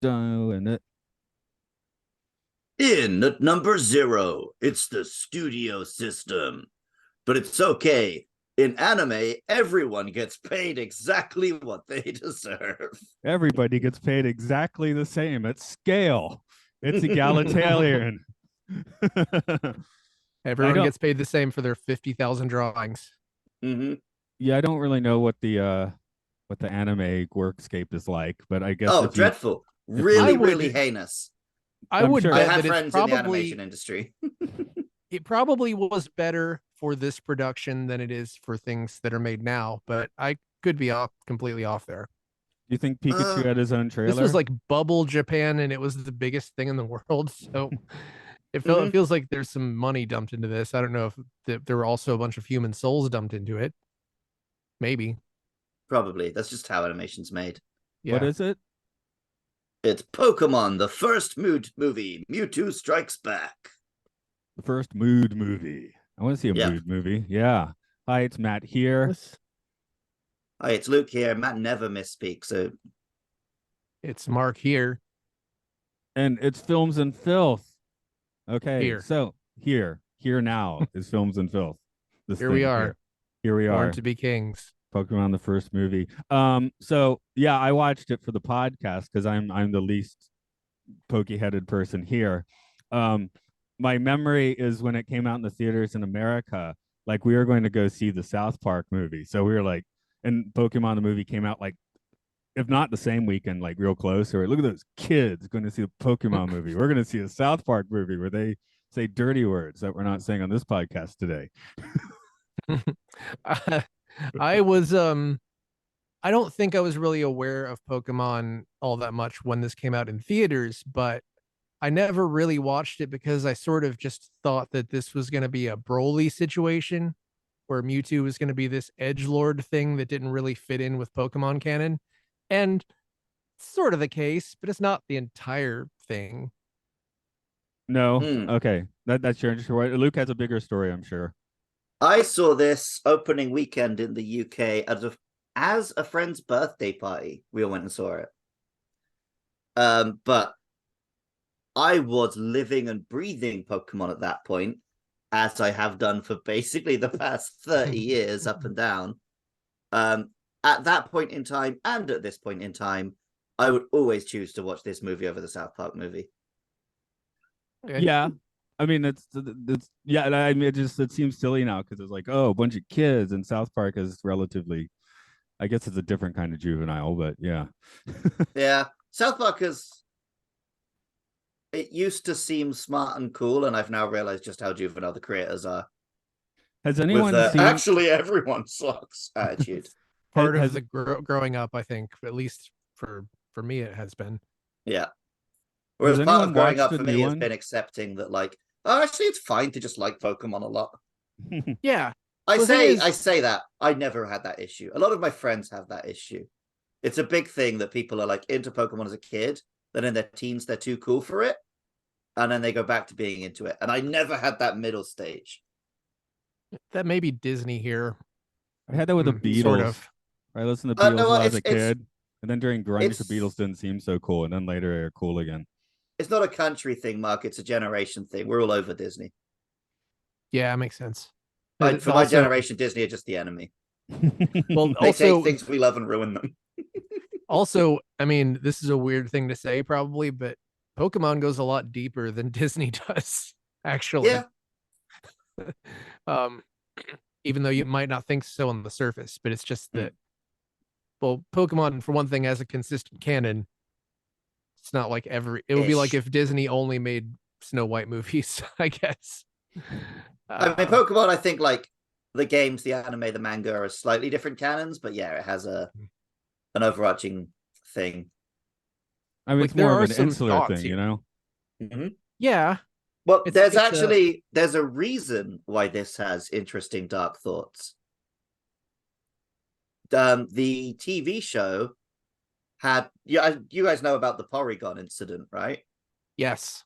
doing it. In at number 0, it's the studio system. But it's okay. In anime, everyone gets paid exactly what they deserve. Everybody gets paid exactly the same at scale. It's egalitarian. Everyone gets paid the same for their 50,000 drawings. Mm-hmm. Yeah, I don't really know what the anime workscape is like, but I guess dreadful. Really heinous. I would sure. bet I have that friends in the animation industry. It probably was better for this production than it is for things that are made now, but I could be completely off there. You think Pikachu had his own trailer? This was like bubble Japan, and it was the biggest thing in the world. So it feels like there's some money dumped into this. I don't know if there were also a bunch of human souls dumped into it. Maybe. Probably. That's just how animation's made. Yeah. What is it? It's Pokémon, the first movie. Mewtwo Strikes Back. The first mood movie. I want to see a mood movie. Yeah. Hi, it's Matt here. Hi, it's Luke here. Matt never misspeaks, so it's Mark here. And it's Films and Filth. Okay, here. So here now is Films and Filth. Here we are. Here we are. Born to be kings. Pokemon, the first movie. So yeah, I watched it for the podcast because I'm the least pokey-headed person here. My memory is when it came out in the theaters in America, like we were going to go see the South Park movie. So we were like, and Pokemon the movie came out like, if not the same weekend, like real close. Or look at those kids going to see a Pokemon movie. We're going to see a South Park movie where they say dirty words that we're not saying on this podcast today. I was I don't think I was really aware of Pokemon all that much when this came out in theaters, but I never really watched it because I sort of just thought that this was going to be a Broly situation where Mewtwo was going to be this edgelord thing that didn't really fit in with Pokemon canon. And it's sort of the case, but it's not the entire thing. No. Okay. That's your interesting. Luke has a bigger story, I'm sure. I saw this opening weekend in the UK as a friend's birthday party. We all went and saw it. But I was living and breathing Pokemon at that point, as I have done for basically the past 30 years, up and down. At that point in time, and at this point in time, I would always choose to watch this movie over the South Park movie. Okay. Yeah. I mean, it's yeah. I mean, it seems silly now because it's like, oh, a bunch of kids, and South Park is relatively, I guess it's a different kind of juvenile, but yeah. Yeah, South Park it used to seem smart and cool, and I've now realized just how juvenile the creators are. Has anyone seen? Actually, everyone sucks attitude. Part of the growing up, I think, at least for me, it has been. Yeah. Whereas part of growing up for me has been accepting that, like, oh, actually, it's fine to just like Pokemon a lot. Yeah. I say that. I never had that issue. A lot of my friends have that issue. It's a big thing that people are like into Pokemon as a kid, then in their teens, they're too cool for it. And then they go back to being into it. And I never had that middle stage. That may be Disney here. I had that with the Beatles. Sort of. I listened to Beatles when I was a kid. And then during grunge, the Beatles didn't seem so cool. And then later they're cool again. It's not a country thing, Mark. It's a generation thing. We're all over Disney. Yeah, it makes sense. For my generation, Disney are just the enemy. Well, they take things we love and ruin them. Also, I mean, this is a weird thing to say probably, but Pokemon goes a lot deeper than Disney does, actually. Yeah. Even though you might not think so on the surface, but it's just that, well, Pokemon, for one thing, has a consistent canon. It's not like it would be like if Disney only made Snow White movies, I guess. I mean, Pokemon, I think, like, the games, the anime, the manga are slightly different canons, but yeah, it has an overarching thing. I mean, like, it's more of an insular thing, you know? Mm-hmm. Yeah. Well, there's a reason why this has interesting dark thoughts. The TV show had, you guys know about the Porygon incident, right? Yes.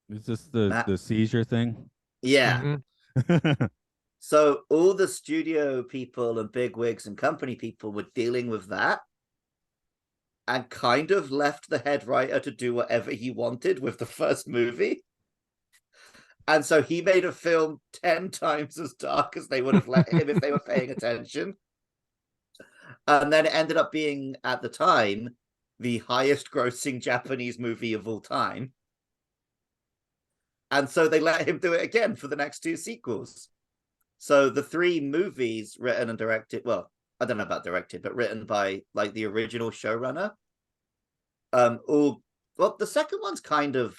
Is this the seizure thing? Yeah. Mm-hmm. So all the studio people and big wigs and company people were dealing with that. and kind of left the head writer to do whatever he wanted with the first movie. And so he made a film 10 times as dark as they would have let him if they were paying attention. And then it ended up being, at the time, the highest grossing Japanese movie of all time. And so they let him do it again for the next 2 sequels. So the 3 movies written and directed, well, I don't know about directed, but written by like the original showrunner. The second one's kind of,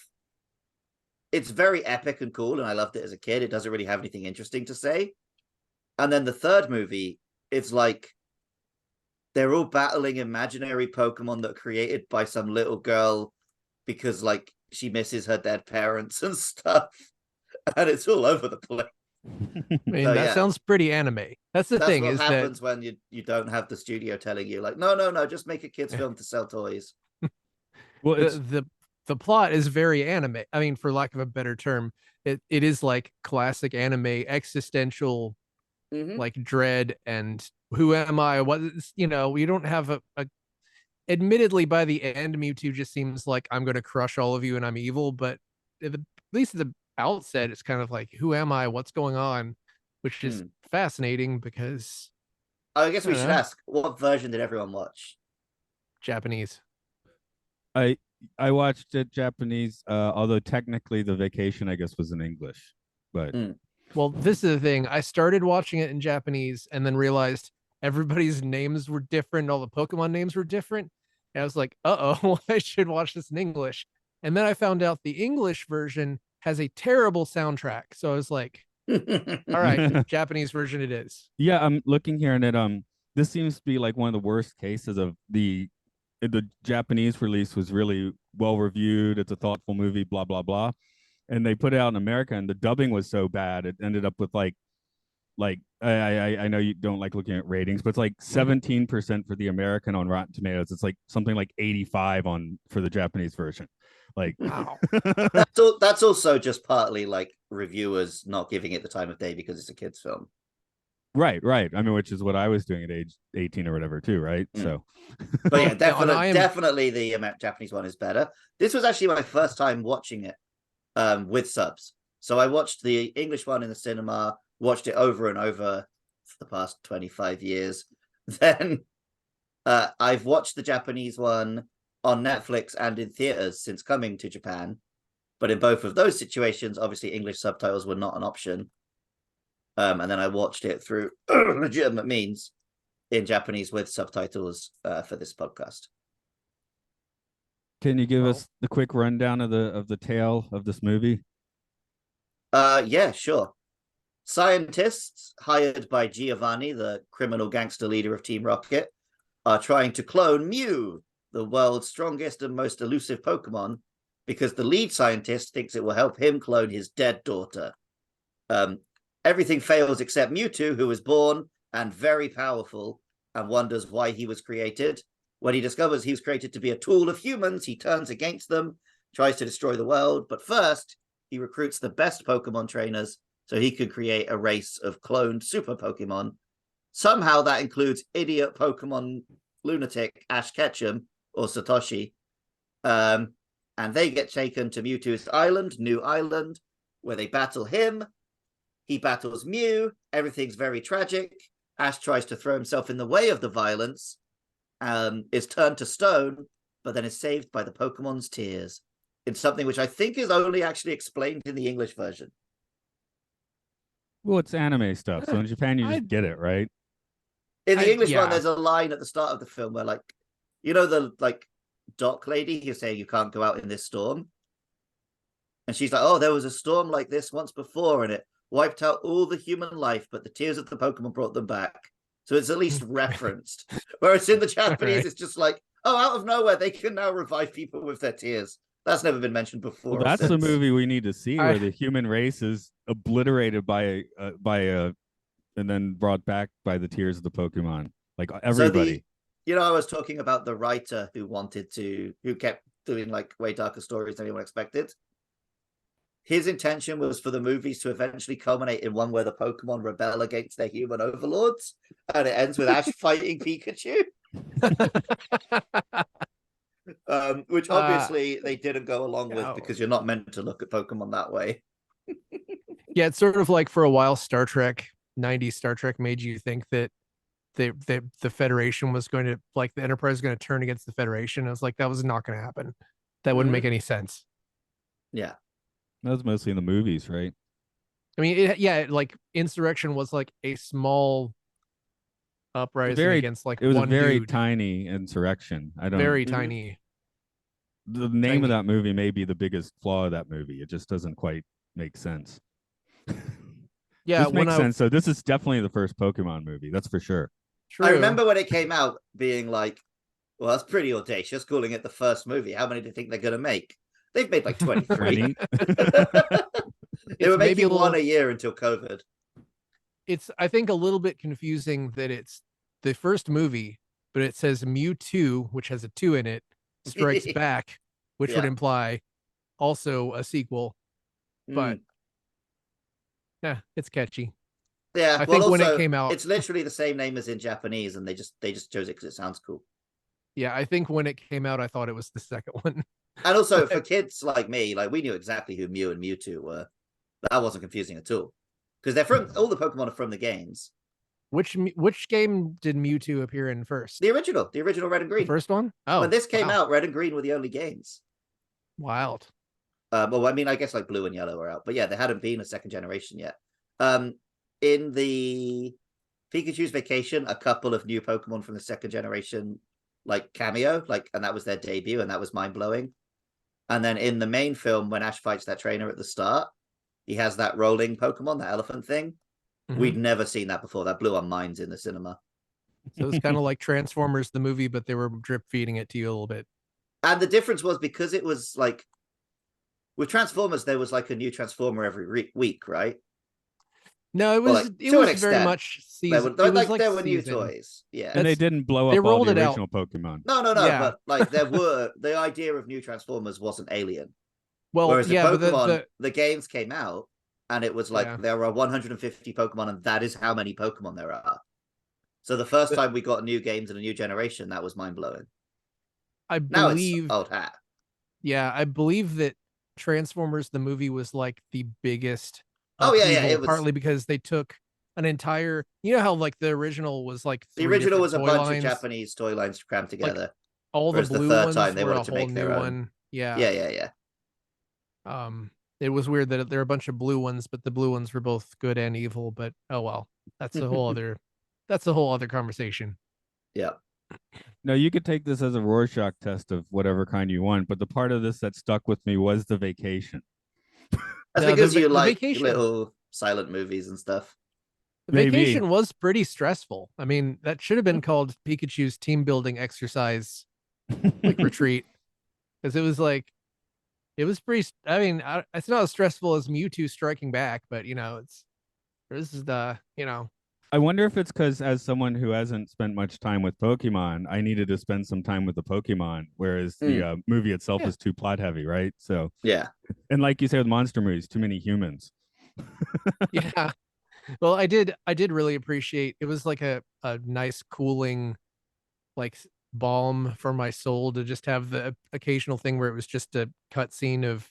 it's very epic and cool, and I loved it as a kid. It doesn't really have anything interesting to say. And then the third movie, it's like they're all battling imaginary Pokemon that are created by some little girl because like she misses her dead parents and stuff. And it's all over the place. I mean, so, that sounds pretty anime. That's thing what is happens that when you don't have the studio telling you like, no, just make a kid's film to sell toys. Well, the plot is very anime. I mean, for lack of a better term, it is like classic anime existential, like dread and who am I? What, you know, you don't have a admittedly by the end, Mewtwo just seems like I'm going to crush all of you and I'm evil. But at least at the outset, it's kind of like, who am I? What's going on? Which is fascinating because I guess we should ask, what version did everyone watch? Japanese. I watched it Japanese, although technically the vacation, I guess, was in English. But well, this is the thing. I started watching it in Japanese and then realized everybody's names were different. All the Pokemon names were different. And I was like, uh-oh, I should watch this in English. And then I found out the English version has a terrible soundtrack. So I was like, all right, Japanese version it is. Yeah, I'm looking here and it this seems to be like one of the worst cases of the Japanese release was really well reviewed. It's a thoughtful movie, blah, blah, blah. And they put it out in America and the dubbing was so bad. It ended up with like I know you don't like looking at ratings, but it's like 17% for the American on Rotten Tomatoes. It's like something like 85 for the Japanese version. Like, wow. That's also just partly like reviewers not giving it the time of day because it's a kid's film. Right. I mean, which is what I was doing at age 18 or whatever too, right? So, but yeah, definitely the Japanese one is better. This was actually my first time watching it with subs. So I watched the English one in the cinema, watched it over and over for the past 25 years. Then I've watched the Japanese one on Netflix and in theaters since coming to Japan. But in both of those situations, obviously English subtitles were not an option. And then I watched it through legitimate means in Japanese with subtitles for this podcast. Can you give us the quick rundown of the tale of this movie? Yeah, sure. Scientists hired by Giovanni, the criminal gangster leader of Team Rocket, are trying to clone Mew, the world's strongest and most elusive Pokemon, because the lead scientist thinks it will help him clone his dead daughter. Everything fails except Mewtwo, who was born and very powerful and wonders why he was created. When he discovers he was created to be a tool of humans, he turns against them, tries to destroy the world. But first, he recruits the best Pokemon trainers so he could create a race of cloned super Pokemon. Somehow that includes idiot Pokemon lunatic Ash Ketchum or Satoshi. And they get taken to Mewtwo's island, New Island, where they battle him. He battles Mew. Everything's very tragic. Ash tries to throw himself in the way of the violence, is turned to stone, but then is saved by the Pokemon's tears. It's something which I think is only actually explained in the English version. Well, it's anime stuff, so in Japan you just get it, right? In the English one, there's a line at the start of the film where, like, you know, the like dock lady who's saying you can't go out in this storm, and she's like, "Oh, there was a storm like this once before, and it wiped out all the human life, but the tears of the Pokemon brought them back." So it's at least referenced. Whereas in the Japanese, it's just like, oh, out of nowhere, they can now revive people with their tears. That's never been mentioned before. Well, that's the movie we need to see, where the human race is obliterated by a, and then brought back by the tears of the Pokemon. Like everybody. So I was talking about the writer who kept doing like way darker stories than anyone expected. His intention was for the movies to eventually culminate in one where the Pokemon rebel against their human overlords, and it ends with Ash fighting Pikachu. Which obviously they didn't go along with no. because you're not meant to look at Pokemon that way. Yeah, it's sort of like for a while, 90s Star Trek made you think that the Federation was going to, like, the Enterprise was going to turn against the Federation. I was like, that was not going to happen. That wouldn't make any sense. Yeah. That was mostly in the movies, right? I mean, like Insurrection was like a small uprising against like it was a one very dude. tiny insurrection. I don't. Very tiny. The name of Tiny. that movie may be the biggest flaw of that movie. It just doesn't quite make sense. Yeah, This makes sense. So this is definitely the first Pokemon movie. That's for sure. True. I remember when it came out being like, well, that's pretty audacious, calling it the first movie. How many do you think they're going to make? They've made like 23. 20. They were making one a year until COVID. It's, I think, a little bit confusing that it's the first movie, but it says Mewtwo, which has a 2 in it, Strikes Back, which would imply also a sequel. But yeah, it's catchy. Yeah, I think when it came out, it's literally the same name as in Japanese, and they just chose it because it sounds cool. Yeah, I think when it came out, I thought it was the second one. And also for kids like me, like we knew exactly who Mew and Mewtwo were. That wasn't confusing at all because they're from all the Pokemon are from the games. Which game did Mewtwo appear in first? The original Red and Green. The first one? Oh, when this came out, Red and Green were the only games. Wild. Well, I mean, I guess like Blue and Yellow were out, but yeah, there hadn't been a second generation yet. In the Pikachu's Vacation, a couple of new Pokemon from the second generation like cameo, like, and that was their debut, and that was mind blowing. And then in the main film, when Ash fights that trainer at the start, he has that rolling Pokemon, that elephant thing. We'd never seen that before. That blew our minds in the cinema. So it's kind of like Transformers, the movie, but they were drip feeding it to you a little bit. And the difference was because it was like, with Transformers, there was like a new Transformer every week, right? No, it was like, it was very much season. There were new toys, yeah, and they didn't blow up all the original Pokemon. No, yeah. But like there were the idea of new Transformers wasn't alien. Well, whereas yeah, Pokemon, the games came out and it was like there are 150 Pokemon, and that is how many Pokemon there are. So the first time we got new games in a new generation, that was mind blowing. I believe now it's old hat. Yeah, I believe that Transformers the movie was like the biggest. It was partly because they took an entire. You know how like the original was like the original was a bunch lines? of Japanese toy lines crammed together. Like, all the blue third ones time they were wanted a to whole make their new own. one. Yeah. It was weird that there are a bunch of blue ones, but the blue ones were both good and evil. But oh well, that's a whole other conversation. Yeah. No, you could take this as a Rorschach test of whatever kind you want, but the part of this that stuck with me was the vacation. That's because you like little silent movies and stuff. The vacation was pretty stressful. I mean, that should have been called Pikachu's team building exercise like retreat, because it was pretty. I mean, it's not as stressful as Mewtwo striking back, but this is the. I wonder if it's because, as someone who hasn't spent much time with Pokemon, I needed to spend some time with the Pokemon, whereas the movie itself is too plot heavy, right? So yeah, and like you said with monster movies, too many humans. Yeah, well, I did really appreciate it. Was like a nice cooling, like balm for my soul to just have the occasional thing where it was just a cutscene of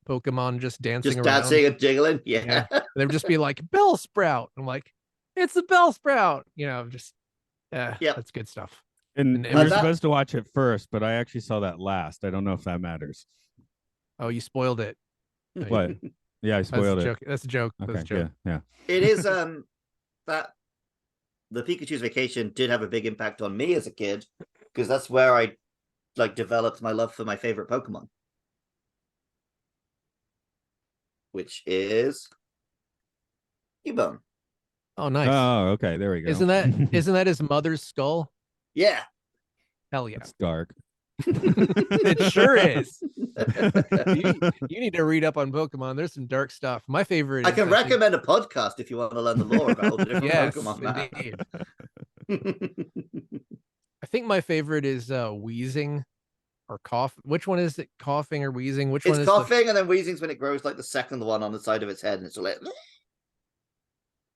Pokemon just dancing around, dancing and jiggling. Yeah. They would just be like Bellsprout. I'm like, it's a Bellsprout, just that's good stuff. And you're supposed to watch it first, but I actually saw that last. I don't know if that matters. Oh, you spoiled it. What? Yeah, I spoiled it. That's a joke. Okay, That's a joke. Yeah. It is that the Pikachu's Vacation did have a big impact on me as a kid, because that's where I like developed my love for my favorite Pokemon, which is Cubone. Oh, nice. Oh, okay. There we go. Isn't that his mother's skull? Yeah. Hell yeah. It's dark. It sure is. You need to read up on Pokemon. There's some dark stuff. My favorite. I can recommend a podcast if you want to learn the lore about all the different Pokemon. Indeed. I think my favorite is wheezing or cough. Which one is it? Coughing or wheezing? Which one is coughing, and then wheezing's when it grows like the second one on the side of its head, and it's like.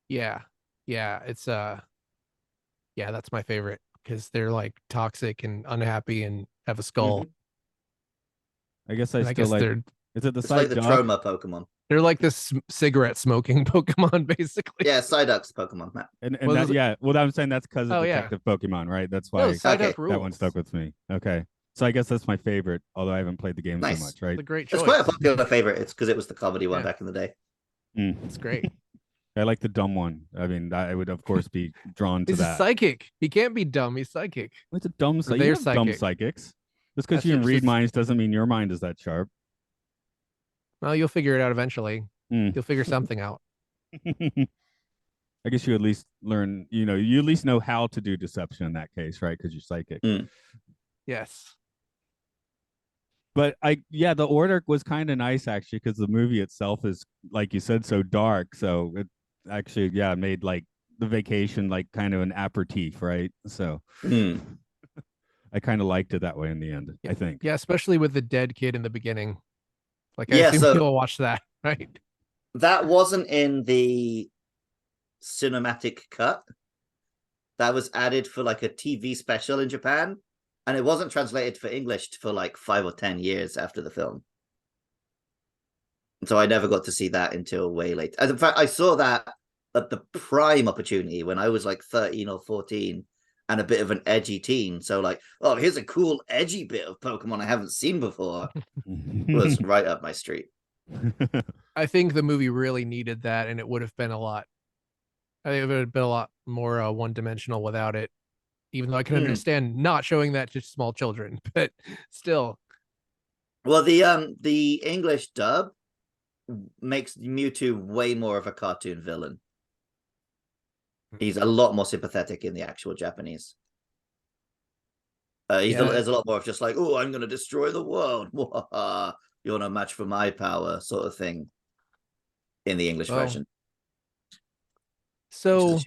Yeah, it's that's my favorite, because they're like toxic and unhappy and have a skull. I guess I And I still guess like. they're Is it the It's like the Psyduck? Troma Pokemon. they're like this cigarette smoking Pokemon, basically. Yeah, Psyduck's Pokemon map. And Well, that yeah. Well, I'm saying that's because of Oh yeah. Detective Pokemon, right? That's No, why Psyduck Okay. rules. that one stuck with me. Okay. So I guess that's my favorite, although I haven't played the game Nice. so much, right? It's a great It's choice. quite a popular favorite. It's because it was the comedy one Yeah. back in the day. It's great. I like the dumb one. I mean, I would of course be drawn to He's that. a psychic. He can't be dumb. He's psychic. It's a dumb Or psychic. they're You have dumb psychic. psychics. Just because That's you can just- read minds doesn't mean your mind is that sharp. Well, you'll figure it out eventually. Hmm. You'll figure something out. I guess you at least learn, you at least know how to do deception in that case, right? Because you're psychic. Yes. But the order was kind of nice actually, because the movie itself is, like you said, so dark. So it actually, made like the vacation like kind of an aperitif, right? So I kind of liked it that way in the end, I think. Yeah, especially with the dead kid in the beginning. Like I Yeah, assume so- you'll watch that, right? That wasn't in the cinematic cut. That was added for like a TV special in Japan, and it wasn't translated for English for like 5 or 10 years after the film. So I never got to see that until way later. In fact, I saw that at the prime opportunity when I was like 13 or 14 and a bit of an edgy teen. So like, oh, here's a cool edgy bit of Pokemon I haven't seen before. It was right up my street. I think the movie really needed that, and it would have been a lot. I think it would have been a lot more one-dimensional without it. Even though I can understand not showing that to small children, but still. Well, the English dub makes Mewtwo way more of a cartoon villain. He's a lot more sympathetic in the actual Japanese. There's a lot more of just like, oh, I'm going to destroy the world. You're no match for my power, sort of thing. In the English version. So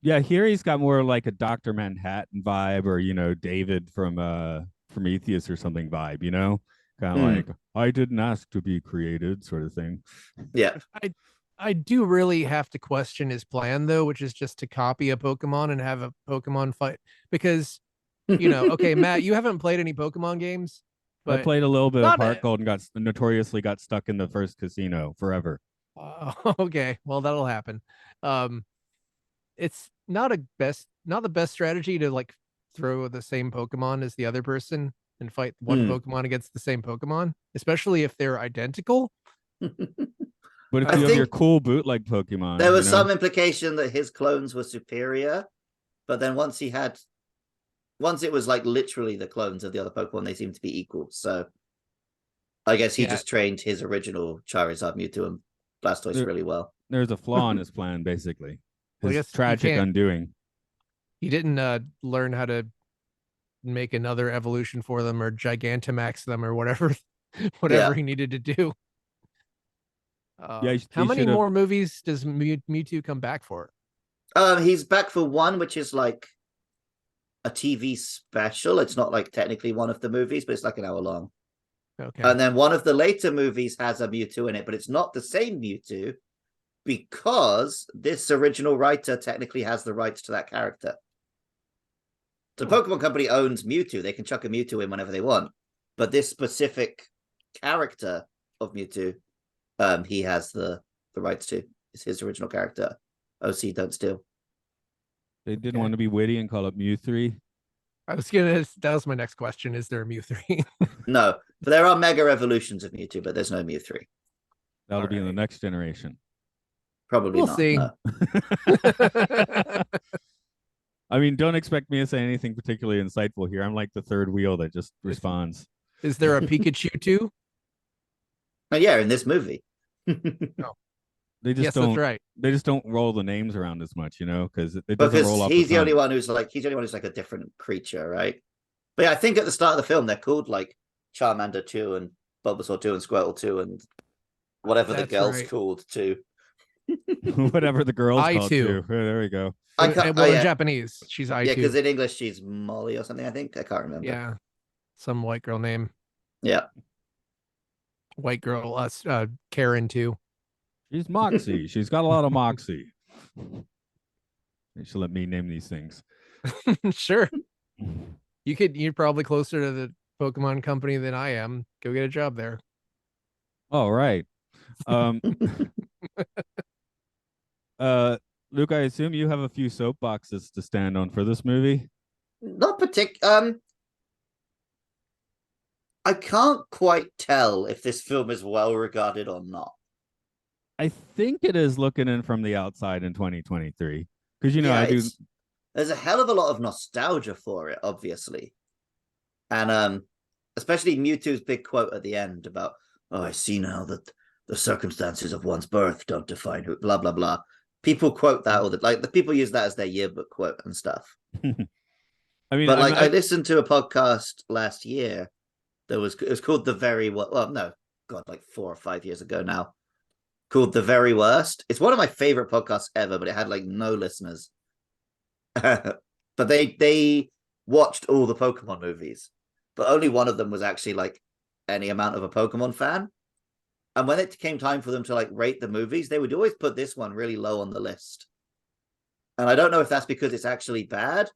yeah, here he's got more like a Dr. Manhattan vibe, or David from Prometheus or something vibe, kind of like, I didn't ask to be created, sort of thing. Yeah. I do really have to question his plan though, which is just to copy a Pokemon and have a Pokemon fight. Because okay, Matt, you haven't played any Pokemon games. I played a little bit of not Heart Gold and notoriously got stuck in the first casino forever. Okay, well that'll happen. It's not the best strategy to like throw the same Pokemon as the other person and fight one Pokemon against the same Pokemon, especially if they're identical. But if you have your cool bootleg Pokemon, there was some implication that his clones were superior, but then once it was like literally the clones of the other Pokemon, they seemed to be equal. So I guess he just trained his original Charizard, Mewtwo, and Blastoise really well. There's a flaw in his plan, basically. His Well, tragic undoing. He didn't learn how to make another evolution for them or Gigantamax them or whatever he needed to do. How many more movies does Mewtwo come back for? He's back for one, which is like a TV special. It's not like technically one of the movies, but it's like an hour long. Okay. And then one of the later movies has a Mewtwo in it, but it's not the same Mewtwo because this original writer technically has the rights to that character. The Pokemon Company owns Mewtwo. They can chuck a Mewtwo in whenever they want. But this specific character of Mewtwo, he has the rights to. It's his original character. OC, don't steal. They didn't want to be witty and call it Mew3. That was my next question. Is there a Mew3? No, but there are mega evolutions of Mewtwo, but there's no Mew3. That'll be in the next generation. Probably we'll not. See. No. I mean, don't expect me to say anything particularly insightful here. I'm like the third wheel that just responds. Is there a Pikachu too? Oh, yeah, in this movie. No. They just Yes, don't. that's right. They just don't roll the names around as much, because it doesn't roll off. He's the only one who's like a different creature, right? But yeah, I think at the start of the film they're called like Charmander 2 and Bulbasaur 2 and Squirtle 2 and whatever the girl's called 2. Whatever the girl's I called too. There we go. In Japanese, she's I Yeah, too. because in English she's Molly or something. I think I can't remember. Yeah, some white girl name. Yeah, white girl. Karen too. She's Moxie. She's got a lot of moxie. They should let me name these things. Sure. You're probably closer to the Pokemon company than I am. Go get a job there. All right. Um, Luke, I assume you have a few soapboxes to stand on for this movie. Not I can't quite tell if this film is well regarded or not. I think it is looking in from the outside in 2023 because Yeah, I do. there's a hell of a lot of nostalgia for it, obviously, and especially Mewtwo's big quote at the end about, "Oh, I see now that the circumstances of one's birth don't define who." Blah blah blah. People quote that all the people use that as their yearbook quote and stuff. I mean, But like, I listened to a podcast last year. It was called The Very Well, no, God, like 4 or 5 years ago now. Called The Very Worst. It's one of my favorite podcasts ever, but it had like no listeners. But they watched all the Pokemon movies, but only one of them was actually like any amount of a Pokemon fan. And when it came time for them to like rate the movies, they would always put this one really low on the list. And I don't know if that's because it's actually bad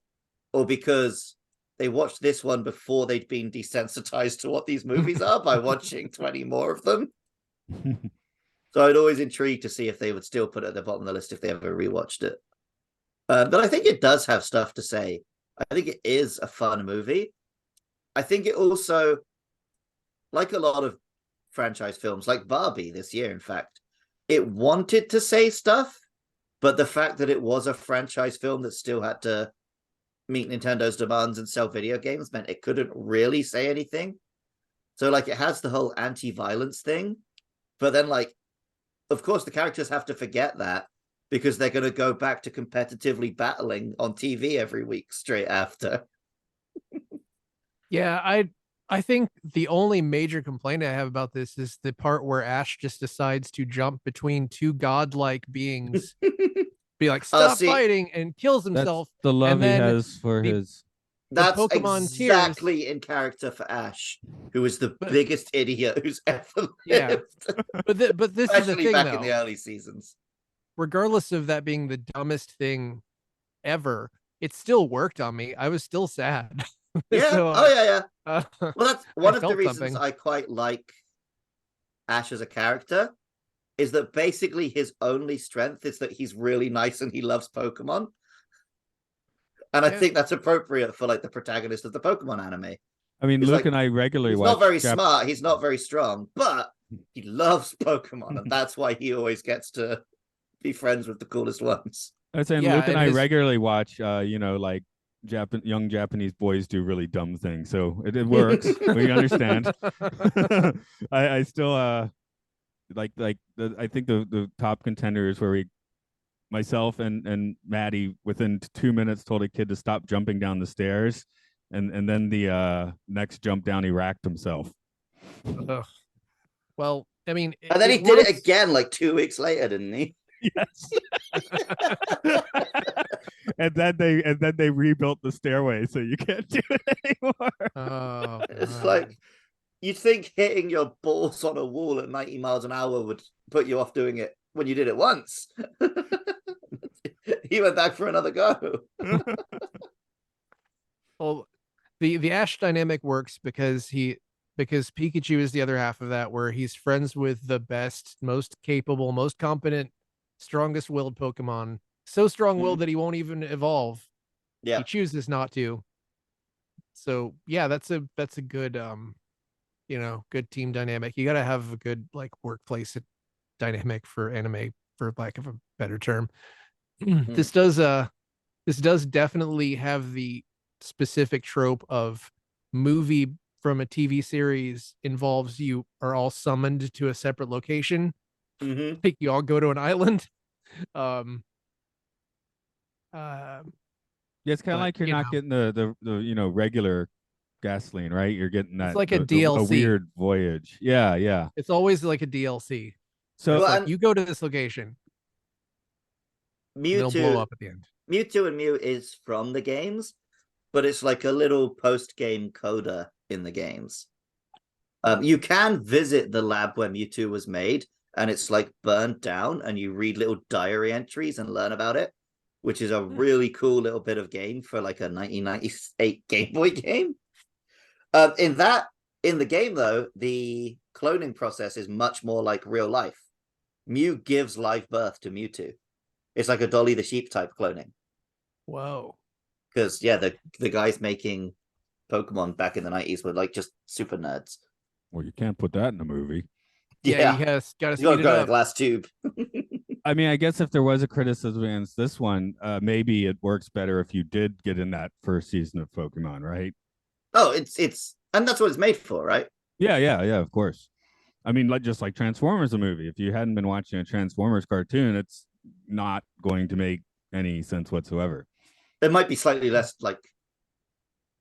or because they watched this one before they'd been desensitized to what these movies are by watching 20 more of them. So I'd always intrigued to see if they would still put it at the bottom of the list if they ever rewatched it. But I think it does have stuff to say. I think it is a fun movie. I think it also, like a lot of franchise films, like Barbie this year, in fact, it wanted to say stuff, but the fact that it was a franchise film that still had to meet Nintendo's demands and sell video games meant it couldn't really say anything. So like it has the whole anti-violence thing, but then like, of course the characters have to forget that because they're going to go back to competitively battling on TV every week straight after. Yeah, I think the only major complaint I have about this is the part where Ash just decides to jump between two godlike beings, be like, stop fighting, and kills himself. That's the love and he then has for his. the That's Pokemon exactly tears. in character for Ash, who is the biggest idiot who's ever lived. Yeah. But this is the Especially thing, back though. in the early seasons. Regardless of that being the dumbest thing ever, it still worked on me. I was still sad. Yeah. So, yeah. Well, that's one of the felt reasons something. I quite like Ash as a character, is that basically his only strength is that he's really nice and he loves Pokemon. And I think that's appropriate for like the protagonist of the Pokemon anime. I mean, He's Luke like, and I regularly he's watch. not very smart, he's not very strong, but he loves Pokemon, and that's why he always gets to be friends with the coolest ones. I was saying Luke and I regularly watch, like young Japanese boys do really dumb things, so it works. We understand. I still I think the top contender is where myself and Maddie within 2 minutes told a kid to stop jumping down the stairs, and then the next jump down he racked himself. Well, I mean, and then he did it again like 2 weeks later, didn't he? Yes. and then they rebuilt the stairway so you can't do it anymore. It's like, you'd think hitting your balls on a wall at 90 miles an hour would put you off doing it when you did it once. He went back for another go. Well, the Ash dynamic works because Pikachu is the other half of that, where he's friends with the best, most capable, most competent, strongest willed Pokemon. So strong-willed that he won't even evolve. Yeah, he chooses not to. So yeah, that's a good good team dynamic. You got to have a good like workplace dynamic for anime, for lack of a better term. This does definitely have the specific trope of movie from a TV series involves you are all summoned to a separate location. Like you all go to an island. It's kind of like you're not getting the regular gasoline, right? You're getting that. It's like a DLC, a weird voyage. Yeah. It's always like a DLC. So like you go to this location. Mewtwo they'll blow up at the end. Mewtwo and Mew is from the games, but it's like a little post-game coda in the games. You can visit the lab where Mewtwo was made, and it's like burned down, and you read little diary entries and learn about it, which is a really cool little bit of game for like a 1998 Game Boy game. In the game though, the cloning process is much more like real life. Mew gives live birth to Mewtwo. It's like a Dolly the sheep type cloning. Whoa. Because yeah, the guys making Pokemon back in the 90s were like just super nerds. Well, you can't put that in a movie. Yeah, you got to You gotta speed it go in a up. glass tube. I mean, I guess if there was a criticism against this one, maybe it works better if you did get in that first season of Pokemon, right? Oh, it's and that's what it's made for, right? Yeah, of course. I mean, just like Transformers, a movie. If you hadn't been watching a Transformers cartoon, it's not going to make any sense whatsoever. It might be slightly less like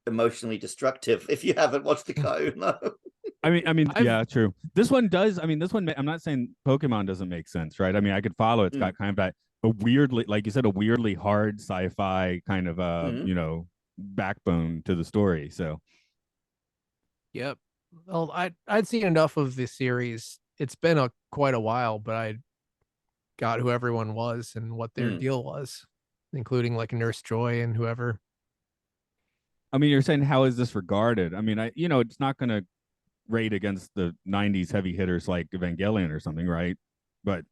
emotionally destructive if you haven't watched the cartoon. I mean, yeah, true. This one does. I mean, this one. I'm not saying Pokemon doesn't make sense, right? I mean, I could follow. It's got kind of that a weirdly, like you said, a weirdly hard sci-fi kind of backbone to the story. So, Yep. Well, I'd seen enough of the series. It's been quite a while, but I got who everyone was and what their deal was, including like Nurse Joy and whoever. I mean, you're saying how is this regarded? I mean, it's not going to rate against the 90s heavy hitters like Evangelion or something, right? But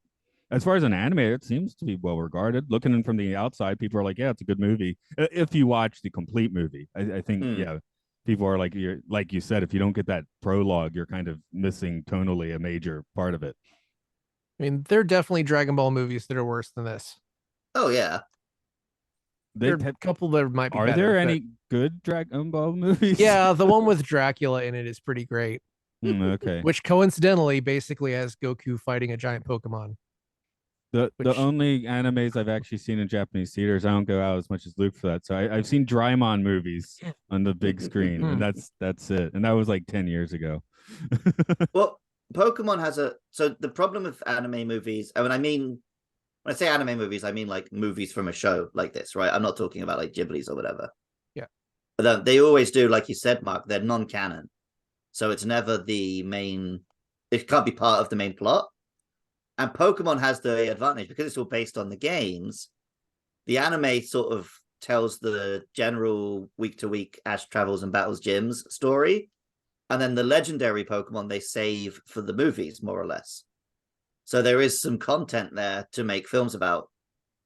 as far as an anime, it seems to be well regarded. Looking in from the outside, people are like, yeah, it's a good movie. If you watch the complete movie, I think, yeah, people are like, like you said, if you don't get that prologue, you're kind of missing tonally a major part of it. I mean, there are definitely Dragon Ball movies that are worse than this. Oh, yeah. There are a couple that might be Are better, there any good Dragon Ball movies? Yeah, the one with Dracula in it is pretty great. Okay. Which coincidentally basically has Goku fighting a giant Pokemon. The only animes I've actually seen in Japanese theaters, I don't go out as much as Luke for that. So I've seen Draimon movies on the big screen, and that's it. And that was like 10 years ago. Well, Pokemon has so the problem with anime movies, when I say anime movies, I mean like movies from a show like this, right? I'm not talking about like Ghibli's or whatever. Yeah. But they always do, like you said, Mark, they're non-canon. So it's never the main, it can't be part of the main plot. And Pokemon has the advantage because it's all based on the games. The anime sort of tells the general week-to-week Ash Travels and Battles Gyms story. And then the legendary Pokemon they save for the movies, more or less. So there is some content there to make films about,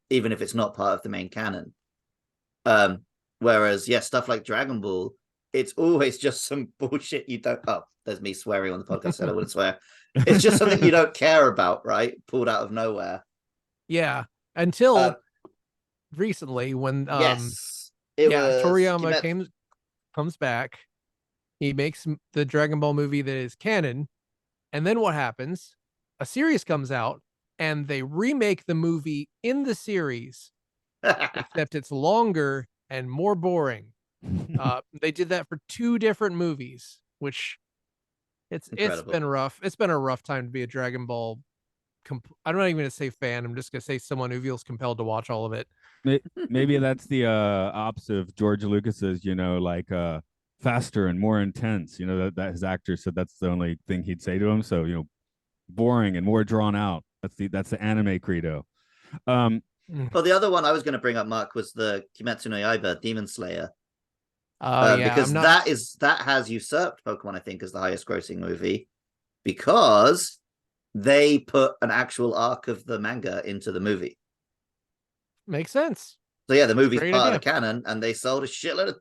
even if it's not part of the main canon. Whereas, stuff like Dragon Ball, it's always just some bullshit you don't... Oh, there's me swearing on the podcast, so I wouldn't swear. It's just something you don't care about, right? Pulled out of nowhere. Yeah, until recently when Toriyama comes back, he makes the Dragon Ball movie that is canon, and then what happens? A series comes out, and they remake the movie in the series, except it's longer and more boring. They did that for 2 different movies, which it's been rough. It's been a rough time to be a Dragon Ball. I'm not even going to say fan. I'm just going to say someone who feels compelled to watch all of it. Maybe that's the opposite of George Lucas's, like faster and more intense. That his actor said that's the only thing he'd say to him. So boring and more drawn out. That's the anime credo. Well, the other one I was going to bring up, Mark, was the Kimetsu no Yaiba Demon Slayer. Because that has usurped Pokemon, I think, as the highest grossing movie, because they put an actual arc of the manga into the movie. Makes sense. So yeah, the movie's part of the canon, and they sold a shitload of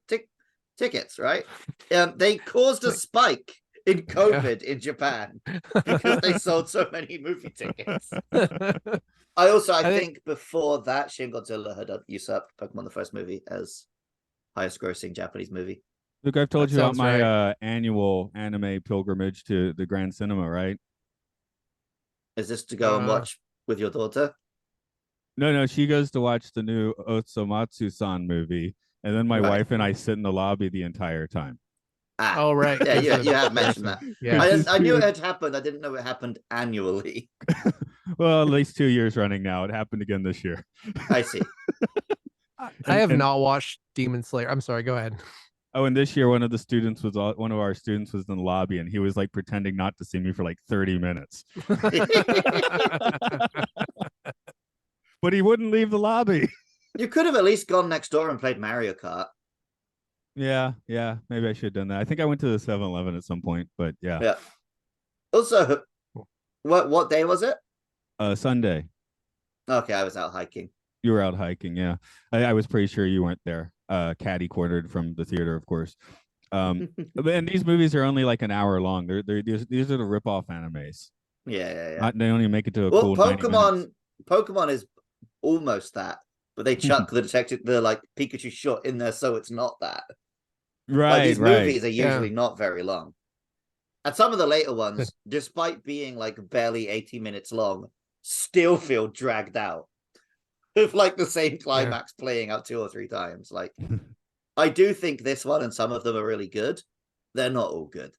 tickets, right? They caused a spike in COVID in Japan because they sold so many movie tickets. I think before that, Shin Godzilla had usurped Pokemon the first movie as highest grossing Japanese movie. Look, I've told you about my annual anime pilgrimage to the Grand Cinema, right? Is this to go and watch with your daughter? No, she goes to watch the new Otsumatsu-san movie, and then my wife and I sit in the lobby the entire time. Oh, right. Yeah, you have mentioned that. Yeah. I knew it had happened. I didn't know it happened annually. Well, at least 2 years running now. It happened again this year. I see. I have not watched Demon Slayer. I'm sorry, go ahead. Oh, and this year one of our students was in the lobby, and he was like pretending not to see me for like 30 minutes. But he wouldn't leave the lobby. You could have at least gone next door and played Mario Kart. Yeah, yeah. Maybe I should have done that. I think I went to the 7-Eleven at some point, but yeah. Yeah. Also, what day was it? Sunday. Okay, I was out hiking. You were out hiking, yeah. I was pretty sure you weren't there. Catty cornered from the theater, of course. And these movies are only like an hour long. These are the rip-off animes. Yeah. They only make it to a Well, cool 90 minutes. Pokemon is almost that, but they chuck the like Pikachu shot in there, so it's not that. Like these movies are usually not very long. And some of the later ones, despite being like barely 80 minutes long, still feel dragged out. With like the same climax playing out 2 or 3 times. Like, I do think this one and some of them are really good. They're not all good.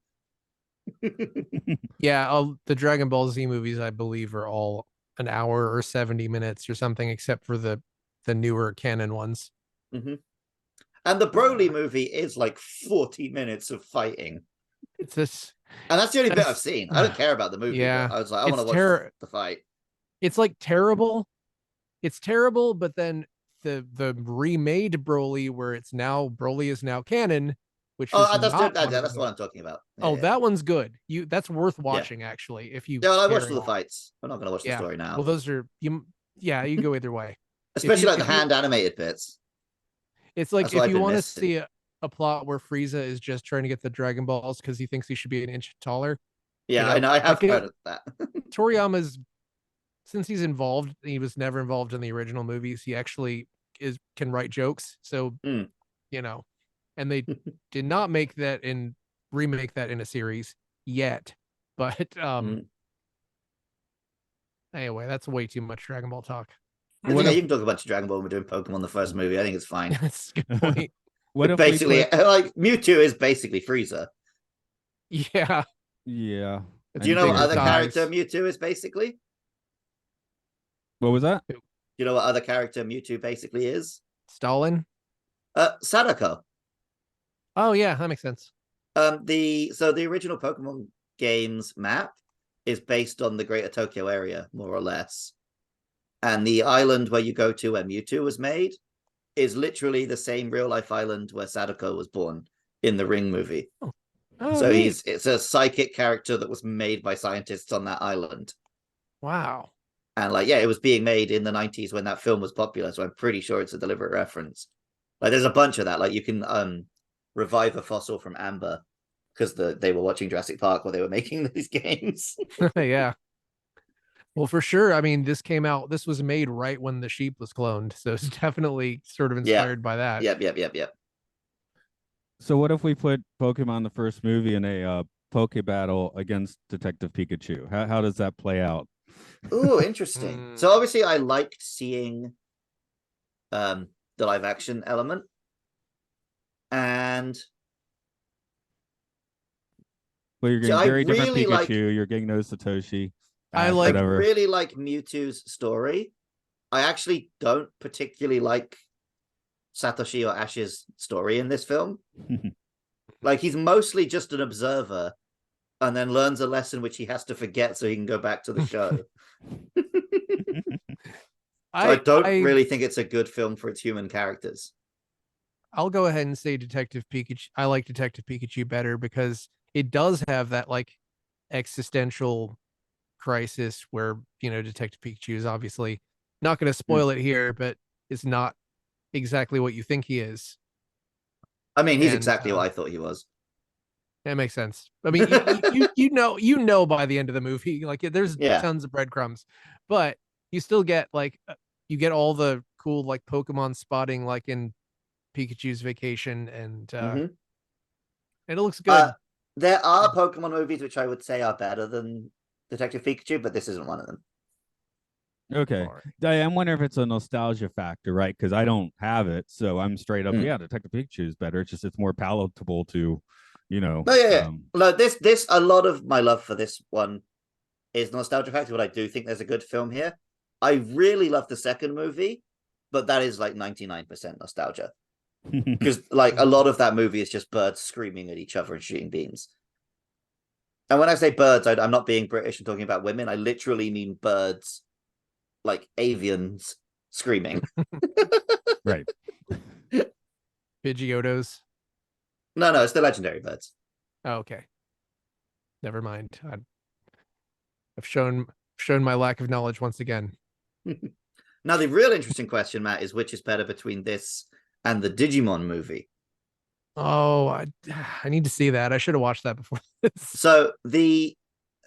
Yeah, the Dragon Ball Z movies, I believe, are all an hour or 70 minutes or something, except for the newer canon ones. Mm-hmm. And the Broly movie is like 40 minutes of fighting. It's this, and that's the only bit I've seen. I don't care about the movie. Yeah, I was like, I want to watch the fight. It's like terrible. It's terrible, but then the remade Broly, where it's now Broly is now canon, which that's what I'm talking about. That one's good. That's worth watching actually. If you I watched all the fights. I'm not gonna watch the story now. Well, those are you can go either way. Especially like the hand animated bits. It's like if you want to see a plot where Frieza is just trying to get the Dragon Balls because he thinks he should be an inch taller. Yeah, I know. I have heard of that. Toriyama's, since he's involved, he was never involved in the original movies. He actually can write jokes. So, and they did not remake that in a series yet. But anyway, that's way too much Dragon Ball talk. You can talk about Dragon Ball when we're doing Pokemon the first movie. I think it's fine. That's a good point. What if basically like Mewtwo is basically Frieza? Yeah. Yeah. Do you know what other character Mewtwo is basically? What was that? Do you know what other character Mewtwo basically is? Stalin? Sadako. Oh yeah, that makes sense. The original Pokemon games map is based on the Greater Tokyo area, more or less. And the island where you go to where Mewtwo was made is literally the same real life island where Sadako was born in the Ring movie. So it's a psychic character that was made by scientists on that island. Wow. And it was being made in the 90s when that film was popular, so I'm pretty sure it's a deliberate reference. Like there's a bunch of that. Like you can revive a fossil from Amber because they were watching Jurassic Park while they were making these games. Yeah. Well, for sure. I mean, this was made right when the sheep was cloned. So it's definitely sort of inspired by that. Yep. So what if we put Pokemon the first movie in a Poke battle against Detective Pikachu? How does that play out? Ooh, interesting. So obviously I liked seeing the live action element. And well, you're getting very different Pikachu, you're getting no Satoshi. I really like Mewtwo's story. I actually don't particularly like Satoshi or Ash's story in this film. Like he's mostly just an observer and then learns a lesson which he has to forget so he can go back to the show. I don't really think it's a good film for its human characters. I'll go ahead and say Detective Pikachu. I like Detective Pikachu better because it does have that like existential crisis where Detective Pikachu is obviously not going to spoil it here, but is not exactly what you think he is. I mean, he's exactly what I thought he was. That makes sense. I mean, you know by the end of the movie, like there's tons of breadcrumbs, but you still get you get all the cool like Pokemon spotting like in Pikachu's Vacation, and it looks good. There are Pokemon movies which I would say are better than Detective Pikachu, but this isn't one of them. Okay. I'm wondering if it's a nostalgia factor, right? Because I don't have it, so I'm straight up. Yeah, Detective Pikachu is better. It's more palatable to, No, this a lot of my love for this one is nostalgia factor, but I do think there's a good film here. I really love the second movie, but that is like 99% nostalgia. Because like a lot of that movie is just birds screaming at each other and shooting beams. And when I say birds, I'm not being British and talking about women. I literally mean birds, like avians screaming. Right. Pidgeotos. No, it's the legendary birds. Oh, okay. Never mind. I've shown my lack of knowledge once again. Now, the real interesting question, Matt, is which is better between this and the Digimon movie? Oh, I need to see that. I should have watched that before this. So the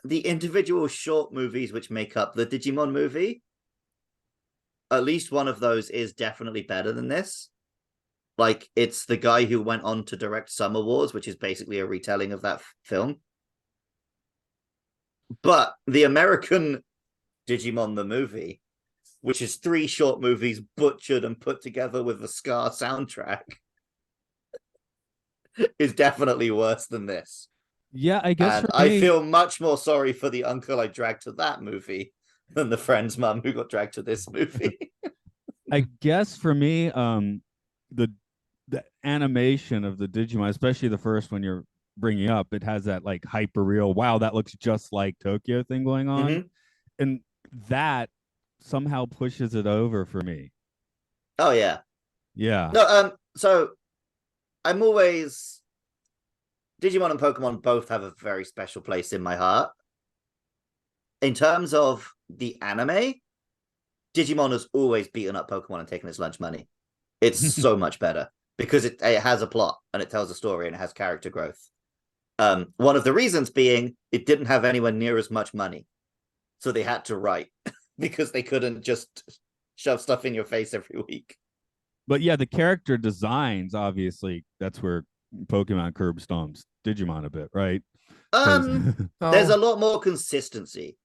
individual short movies which make up the Digimon movie, at least one of those is definitely better than this. Like, it's the guy who went on to direct Summer Wars, which is basically a retelling of that film. But the American Digimon the movie, which is 3 short movies butchered and put together with the Scar soundtrack, is definitely worse than this. Yeah, I guess And I feel much more sorry for the uncle I dragged to that movie than the friend's mum who got dragged to this movie. I guess for me, the animation of the Digimon, especially the first one you're bringing up, it has that like hyper real, wow, that looks just like Tokyo thing going on, and that somehow pushes it over for me. Oh yeah. No, so I'm always Digimon and Pokemon both have a very special place in my heart. In terms of the anime, Digimon has always beaten up Pokemon and taken its lunch money. It's so much better because it has a plot and it tells a story and it has character growth. One of the reasons being it didn't have anywhere near as much money, so they had to write because they couldn't just shove stuff in your face every week. But yeah, the character designs, obviously, that's where Pokemon curb stomps Digimon a bit, right? There's a lot more consistency.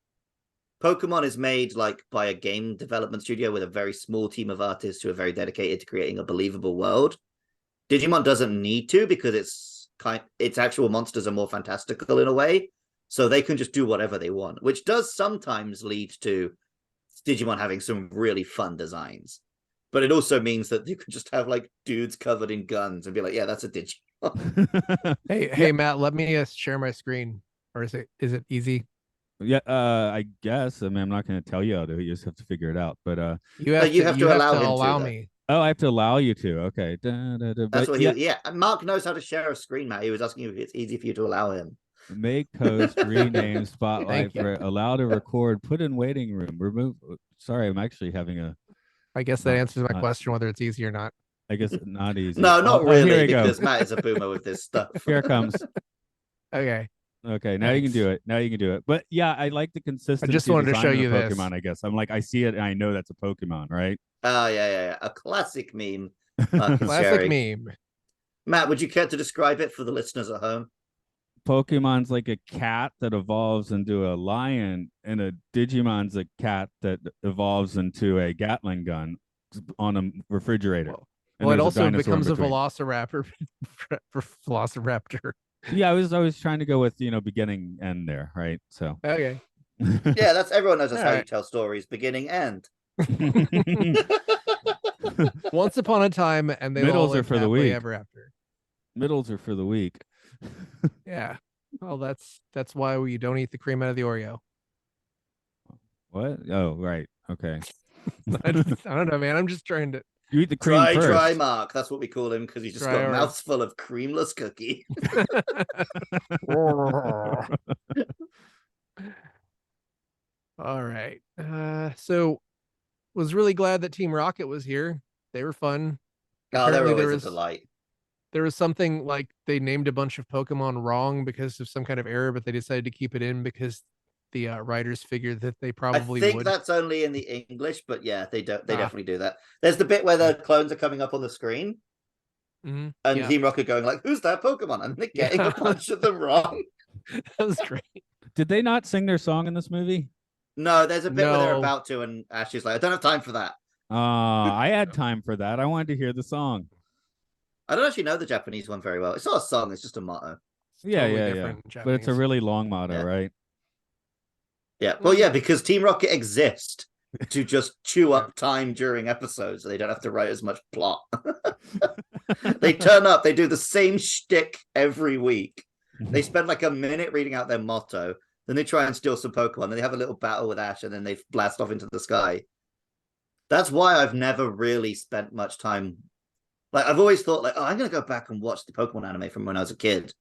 Pokemon is made like by a game development studio with a very small team of artists who are very dedicated to creating a believable world. Digimon doesn't need to because its actual monsters are more fantastical in a way, so they can just do whatever they want, which does sometimes lead to Digimon having some really fun designs. But it also means that you can just have like dudes covered in guns and be like, yeah, that's a Digimon. Hey, Matt, let me share my screen. Or is it easy? Yeah, I guess. I mean, I'm not going to tell you how to. You just have to figure it out. But you have to allow me. Oh, I have to allow you to. Okay. That's what yeah. Mark knows how to share a screen, Matt. He was asking if it's easy for you to allow him. Make host, rename, spotlight for allow to record, put in waiting room, remove. Sorry, I'm actually having a. I guess that answers my question whether it's easy or not. I guess not easy. No, not really, because Matt is a boomer with this stuff. Here it comes. Okay. Okay, now Thanks. You can do it. But yeah, I like the consistency. I just wanted to show you Pokemon, this. I guess. I'm like, I see it and I know that's a Pokemon, right? Oh, yeah. A classic meme. Classic meme. Matt, would you care to describe it for the listeners at home? Pokemon's like a cat that evolves into a lion, and a Digimon's a cat that evolves into a Gatling gun on a refrigerator. Well, it also becomes a Velociraptor. Velociraptor. Yeah, I was trying to go with beginning end there, right? So okay. Yeah, that's everyone knows that's how you tell stories, beginning end. Once upon a time, and they middles are for the week. Ever after. Middles are for the week. Yeah. Well, that's why we don't eat the cream out of the Oreo. What? Oh, right. Okay. I don't know, man. I'm just trying to. You eat the cream first. Dry Mark. That's what we call him because he's just got a mouthful of creamless cookie. All right. So was really glad that Team Rocket was here. They were fun. Oh, they were always a delight. There was something like they named a bunch of Pokemon wrong because of some kind of error, but they decided to keep it in because the writers figured that they probably would. I think that's only in the English, but yeah, they definitely do that. There's the bit where the clones are coming up on the screen, and Team Rocket going like, "Who's that Pokemon?" and they're getting a bunch of them wrong. That was great. Did they not sing their song in this movie? No, there's a bit where they're about to, and Ash is like, "I don't have time for that." I had time for that. I wanted to hear the song. I don't actually know the Japanese one very well. It's not a song; it's just a motto. Yeah. But it's a really long motto, right? Yeah, well, yeah, because Team Rocket exist to just chew up time during episodes, so they don't have to write as much plot. They turn up, they do the same shtick every week. They spend like a minute reading out their motto, then they try and steal some Pokemon, then they have a little battle with Ash, and then they blast off into the sky. That's why I've never really spent much time Like I've always thought, like, oh, I'm gonna go back and watch the Pokemon anime from when I was a kid,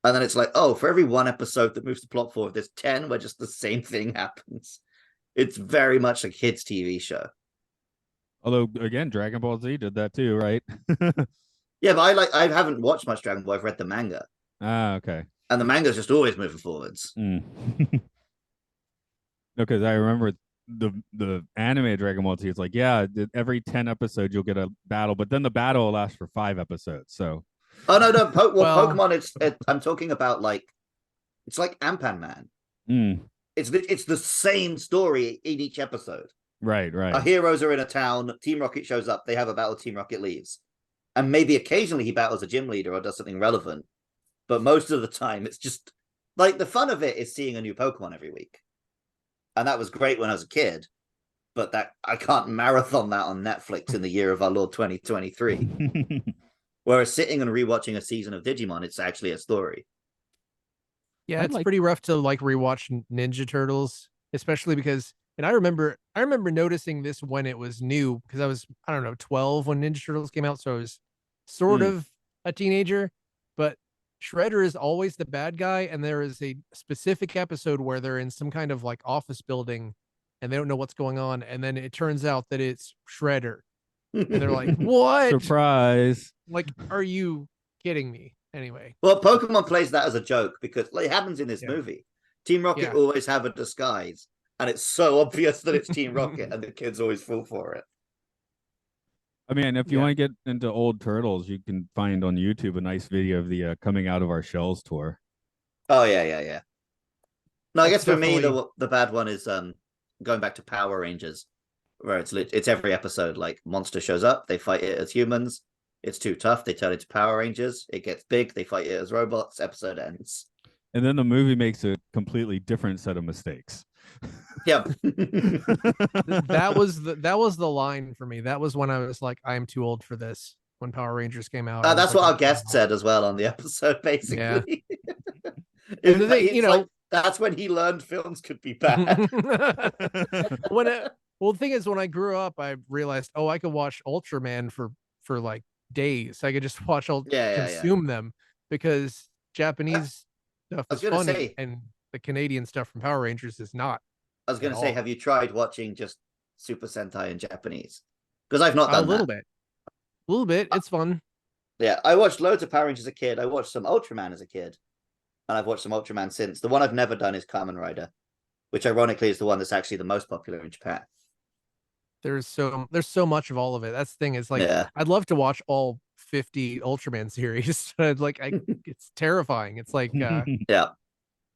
and then it's like, oh, for every one episode that moves the plot forward, there's 10 where just the same thing happens. It's very much a kids' TV show. Although again, Dragon Ball Z did that too, right? Yeah, but I haven't watched much Dragon Ball. I've read the manga, Okay. and the manga's just always moving forwards. Because I remember the anime Dragon Ball Z. It's like, yeah, every 10 episodes you'll get a battle, but then the battle will last for 5 episodes. So, oh no, no, Well- Pokemon. I'm talking about like it's like Ampan Man. It's the same story in each episode. right. Our heroes are in a town. Team Rocket shows up. They have a battle. Team Rocket leaves, and maybe occasionally he battles a gym leader or does something relevant. But most of the time, it's just like the fun of it is seeing a new Pokemon every week, and that was great when I was a kid. But that I can't marathon that on Netflix in the year of our Lord 2023. Whereas sitting and rewatching a season of Digimon, it's actually a story. Yeah, it's pretty rough to like rewatch Ninja Turtles, especially because, and I remember noticing this when it was new because I was, I don't know, 12 when Ninja Turtles came out, so I was sort of a teenager. But Shredder is always the bad guy, and there is a specific episode where they're in some kind of like office building, and they don't know what's going on, and then it turns out that it's Shredder, and they're like, "What? Surprise!" Like, are you kidding me?" Anyway, well, Pokemon plays that as a joke because like, it happens in this movie. Team Rocket always have a disguise, and it's so obvious that it's Team Rocket, and the kids always fall for it. I mean, if you want to get into old Turtles, you can find on YouTube a nice video of the Coming Out of Our Shells tour. Oh yeah. No, I guess for me definitely- the bad one is going back to Power Rangers, where it's every episode like monster shows up, they fight it as humans. It's too tough. They turn into Power Rangers. It gets big. They fight it as robots. Episode ends. And then the movie makes a completely different set of mistakes. Yep. that was the line for me. That was when I was like, I'm too old for this. When Power Rangers came out, That's what like, our guest said as well on the episode. Basically, and the that's when he learned films could be bad. Well, the thing is, when I grew up, I realized, oh, I could watch Ultraman for like days. I could just watch consume them because Japanese stuff is funny and the Canadian stuff from Power Rangers is not. I was going to say, have you tried watching just Super Sentai in Japanese? Because I've not done a little bit. It's fun. Yeah, I watched loads of Power Rangers as a kid. I watched some Ultraman as a kid, and I've watched some Ultraman since. The one I've never done is Kamen Rider, which ironically is the one that's actually the most popular in Japan. There's so much of all of it. That's the thing is like, I'd love to watch all 50 Ultraman series. It's terrifying. It's like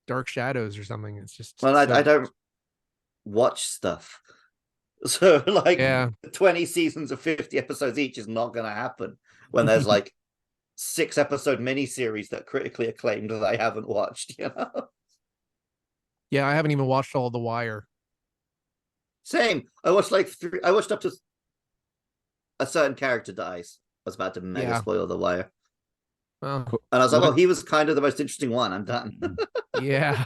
Dark Shadows or something. It's just I don't watch stuff, so like 20 seasons of 50 episodes each is not going to happen when there's like 6-episode miniseries that critically acclaimed that I haven't watched. Yeah, I haven't even watched all The Wire. Same. I watched like 3. I watched up to a certain character dies. I was about to mega spoil The Wire. Well, and I was like, well, he was kind of the most interesting one. I'm done. Yeah.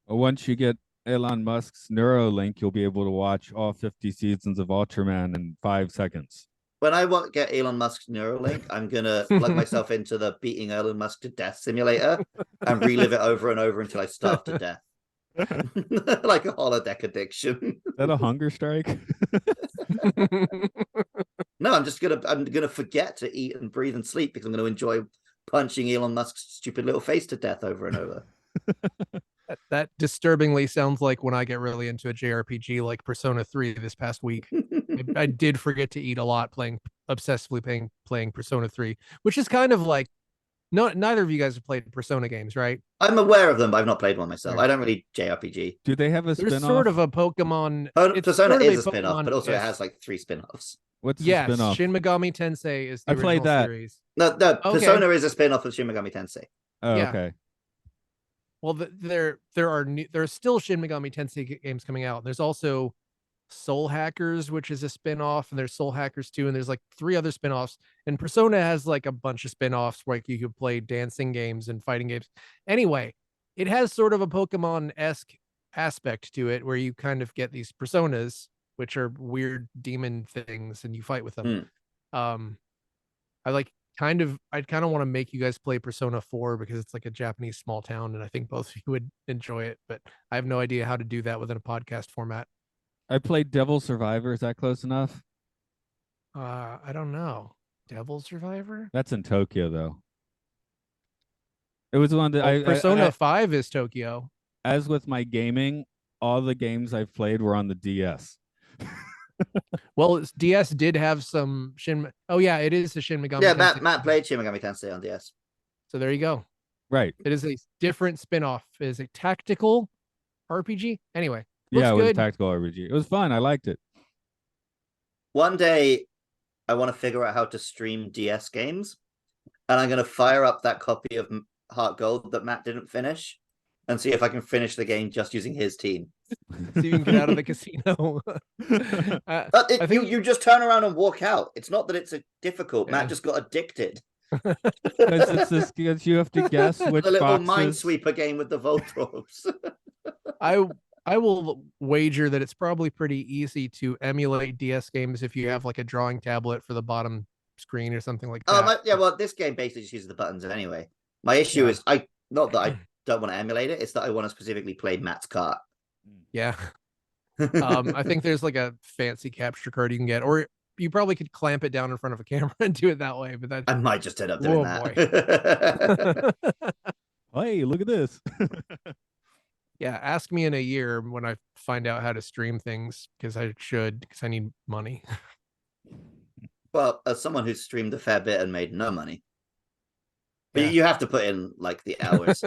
Once you get Elon Musk's Neuralink, you'll be able to watch all 50 seasons of Ultraman in 5 seconds. When I get Elon Musk's Neuralink, I'm going to plug myself into the beating Elon Musk to death simulator and relive it over and over until I starve to death. Like a holodeck addiction. Is that a hunger strike? No, I'm gonna forget to eat and breathe and sleep because I'm gonna enjoy punching Elon Musk's stupid little face to death over and over. That disturbingly sounds like when I get really into a JRPG like Persona 3 this past week. I did forget to eat a lot obsessively playing Persona 3, which is kind of like neither of you guys have played Persona games, right? I'm aware of them, but I've not played one myself. I don't really JRPG. Do they have a spin-off? There's sort of a Pokemon. Persona is a spin-off, but also it has like 3 spin-offs. What's the spin-off? Shin Megami Tensei is the original played that series. No, Persona is a spin-off of Shin Megami Tensei. Oh, okay. Well, there are still Shin Megami Tensei games coming out. There's also Soul Hackers, which is a spin-off, and there's Soul Hackers 2, and there's like 3 other spin-offs. And Persona has like a bunch of spin-offs where like you could play dancing games and fighting games. Anyway, it has sort of a Pokemon-esque aspect to it where you kind of get these personas, which are weird demon things, and you fight with them. I'd kind of want to make you guys play Persona 4 because it's like a Japanese small town, and I think both of you would enjoy it. But I have no idea how to do that within a podcast format. I played Devil Survivor. Is that close enough? I don't know. Devil Survivor? That's in Tokyo though. It was one that Persona 5 is Tokyo. As with my gaming, all the games I've played were on the DS. Well, DS did have some Shin. Oh yeah, it is the Shin Megami. Yeah, Tensei. Matt played Shin Megami Tensei on DS. So there you go. Right. It is a different spin-off. It is a tactical RPG. Anyway, yeah, it was good. a tactical RPG. It was fun. I liked it. One day, I want to figure out how to stream DS games, and I'm going to fire up that copy of Heart Gold that Matt didn't finish, and see if I can finish the game just using his team. So you can get out of the casino. I think you just turn around and walk out. It's not that it's difficult. Yeah. Matt just got addicted. Because you have to guess which the little boxes... Minesweeper game with the Voltors. I will wager that it's probably pretty easy to emulate DS games if you have like a drawing tablet for the bottom screen or something like that. Yeah, well, this game basically just uses the buttons anyway. My issue is not that I don't want to emulate it, it's that I want to specifically play Matt's cart. Yeah. I think there's like a fancy capture card you can get, or you probably could clamp it down in front of a camera and do it that way. But that I might just end up doing that. Hey, look at this. Yeah, ask me in a year when I find out how to stream things, because I need money. Well, as someone who's streamed a fair bit and made no money, but you have to put in like the hours.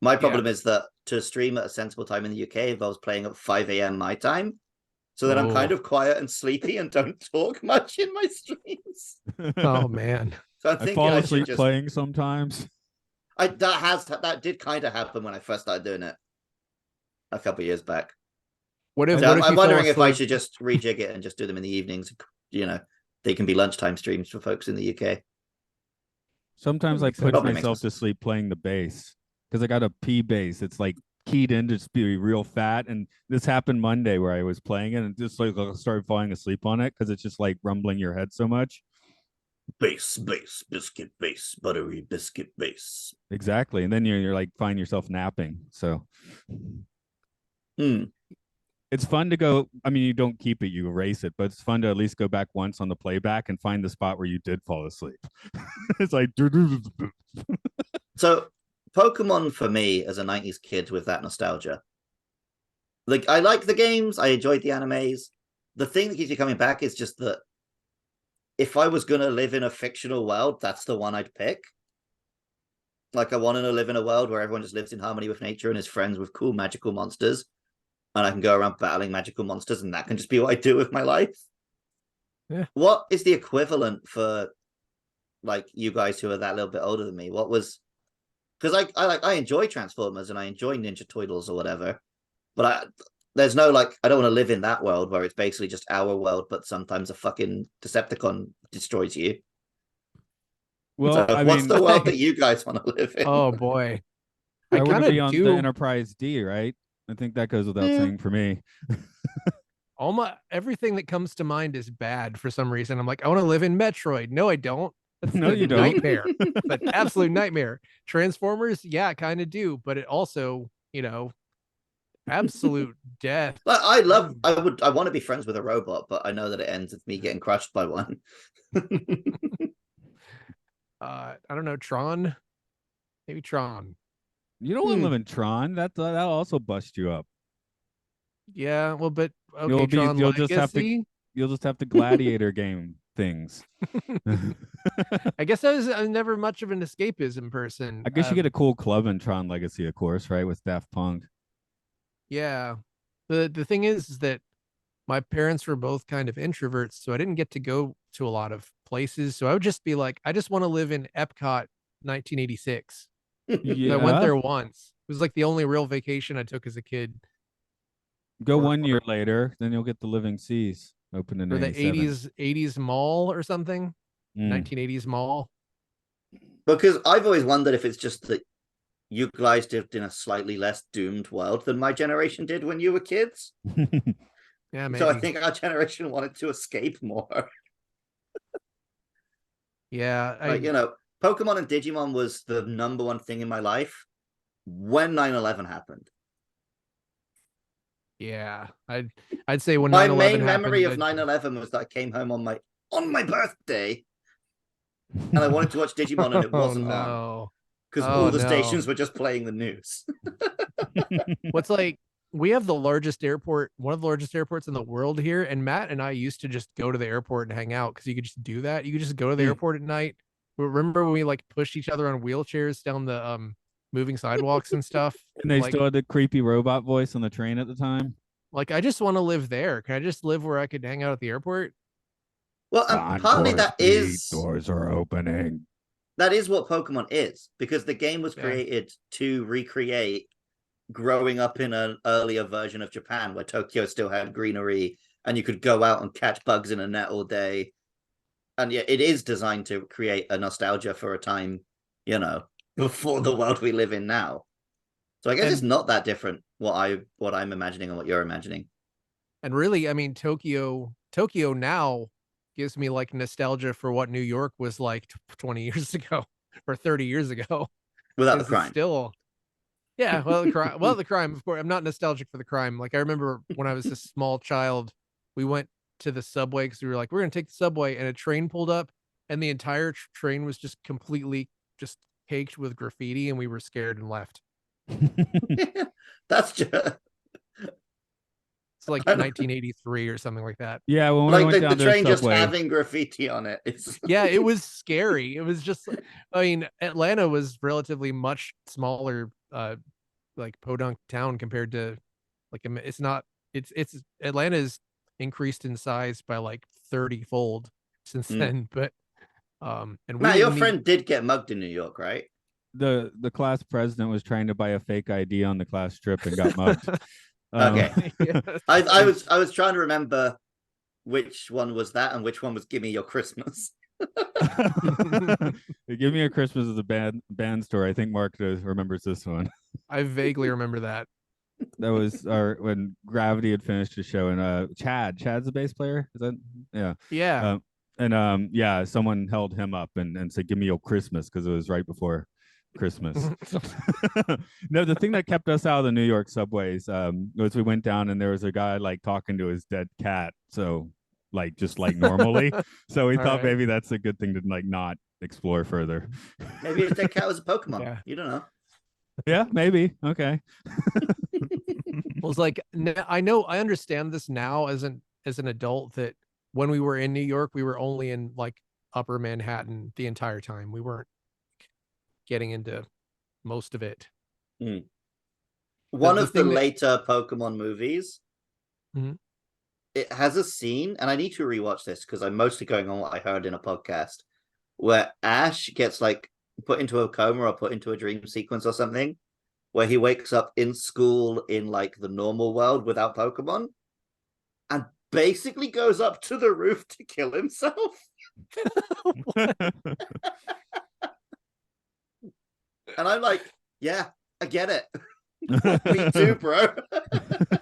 My problem is that to stream at a sensible time in the UK involves playing at 5 a.m. my time. So then I'm kind of quiet and sleepy and don't talk much in my streams. Oh man. So I fall asleep playing sometimes. That did kind of happen when I first started doing it a couple of years back. I'm wondering if I should just rejig it and just do them in the evenings. You know, they can be lunchtime streams for folks in the UK. Sometimes I put myself to sleep playing the bass because I got a P bass. It's like keyed in to just be real fat. And this happened Monday where I was playing it and just like started falling asleep on it because it's just like rumbling your head so much. Bass, biscuit, bass, buttery biscuit, bass. Exactly. And then you're like find yourself napping. So it's fun to go. I mean, you don't keep it, you erase it, but it's fun to at least go back once on the playback and find the spot where you did fall asleep. It's like so Pokemon for me as a 90s kid with that nostalgia. Like I like the games, I enjoyed the animes. The thing that keeps you coming back is just that if I was gonna live in a fictional world, that's the one I'd pick. Like I want to live in a world where everyone just lives in harmony with nature and is friends with cool magical monsters. And I can go around battling magical monsters, and that can just be what I do with my life. Yeah. What is the equivalent for like you guys who are that little bit older than me? What was because I enjoy Transformers and I enjoy Ninja Turtles or whatever, but there's no like I don't want to live in that world where it's basically just our world, but sometimes a fucking Decepticon destroys you. Well, so what's the world that you guys want to live in? Oh boy, I want to be on the Enterprise D, right? I think that goes without saying for me. Everything that comes to mind is bad for some reason. I'm like, I want to live in Metroid. No, I don't. That's no, you don't. Nightmare. But absolute nightmare. Transformers, yeah, I kind of do, but it also, absolute death. I want to be friends with a robot, but I know that it ends with me getting crushed by one. I don't know, Tron. Maybe Tron. You don't want to live in Tron. That'll also bust you up. Yeah, well, but okay, Tron Legacy. You'll just have to gladiator game things. I guess I was never much of an escapism person. I guess you get a cool club in Tron Legacy, of course, right? With Daft Punk. Yeah. The thing is that my parents were both kind of introverts, so I didn't get to go to a lot of places. So I would just be like, I just want to live in Epcot 1986. Yeah. I went there once. It was like the only real vacation I took as a kid. Go 1 year later, then you'll get the Living Seas open in the 80s mall or something. 1980s mall. Because I've always wondered if it's just that you guys lived in a slightly less doomed world than my generation did when you were kids. Yeah, maybe. So I think our generation wanted to escape more. Yeah, Like, Pokemon and Digimon was the number one thing in my life when 9/11 happened. yeah. I'd say when My 9/11 main happened, memory of 9/11 was that I came home on my birthday and I wanted to watch Digimon and it oh wasn't on no. because Oh all the no. stations were just playing the news. What's like we have the largest airport, one of the largest airports in the world here, and Matt and I used to just go to the airport and hang out because you could just do that. You could just go to the airport at night. Remember when we like pushed each other on wheelchairs down the moving sidewalks and stuff? And they Like still had the creepy robot voice on the train at the time. I just want to live there. Can I just live where I could hang out at the airport? Well, partly doors are opening. that is what Pokemon is, because the game was Yeah. created to recreate growing up in an earlier version of Japan where Tokyo still had greenery and you could go out and catch bugs in a net all day. And yeah, it is designed to create a nostalgia for a time, before the world we live in now. So I guess it's not that different what I'm imagining and what you're imagining. And really, I mean, Tokyo now gives me like nostalgia for what New York was like 20 years ago or 30 years ago. Without the It's crime. still, yeah. Well, the crime. Of course, I'm not nostalgic for the crime. Like I remember when I was a small child, we went to the subway because we were like, we're gonna take the subway, and a train pulled up, and the entire train was just completely just caked with graffiti, and we were scared and left. That's just It's like 1983 or something like that. Yeah, when we like went down the train to the just subway, having graffiti on it. It's Yeah, it was scary. It was just, I mean, Atlanta was relatively much smaller, like podunk town compared to, like, it's not, it's Atlanta's increased in size by like 30-fold since then. But, and we Matt, your didn't friend did get mugged in New York, right? the class president was trying to buy a fake ID on the class trip and got mugged. Okay. Yeah. I was trying to remember which one was that and which one was Gimme Your Christmas. Give Me a Christmas is a band story. I think Mark remembers this one. I vaguely remember that. That was when Gravity had finished the show, and Chad's the bass player. Is that Yeah. Yeah, someone held him up and said, "Give me your Christmas," because it was right before Christmas. No, the thing that kept us out of the New York subways was we went down and there was a guy like talking to his dead cat. So like just like normally. So we thought maybe that's a good thing to like not explore further. Maybe his dead cat was a Pokemon. Yeah. You don't know. Yeah, maybe. Okay. Well, it's like I understand this now as an adult that when we were in New York, we were only in like Upper Manhattan the entire time. We weren't getting into most of it. One of the later Pokemon movies, it has a scene, and I need to rewatch this because I'm mostly going on what I heard in a podcast, where Ash gets like put into a coma or put into a dream sequence or something, where he wakes up in school in like the normal world without Pokemon and basically goes up to the roof to kill himself. And I'm like, yeah, I get it. Me too, bro.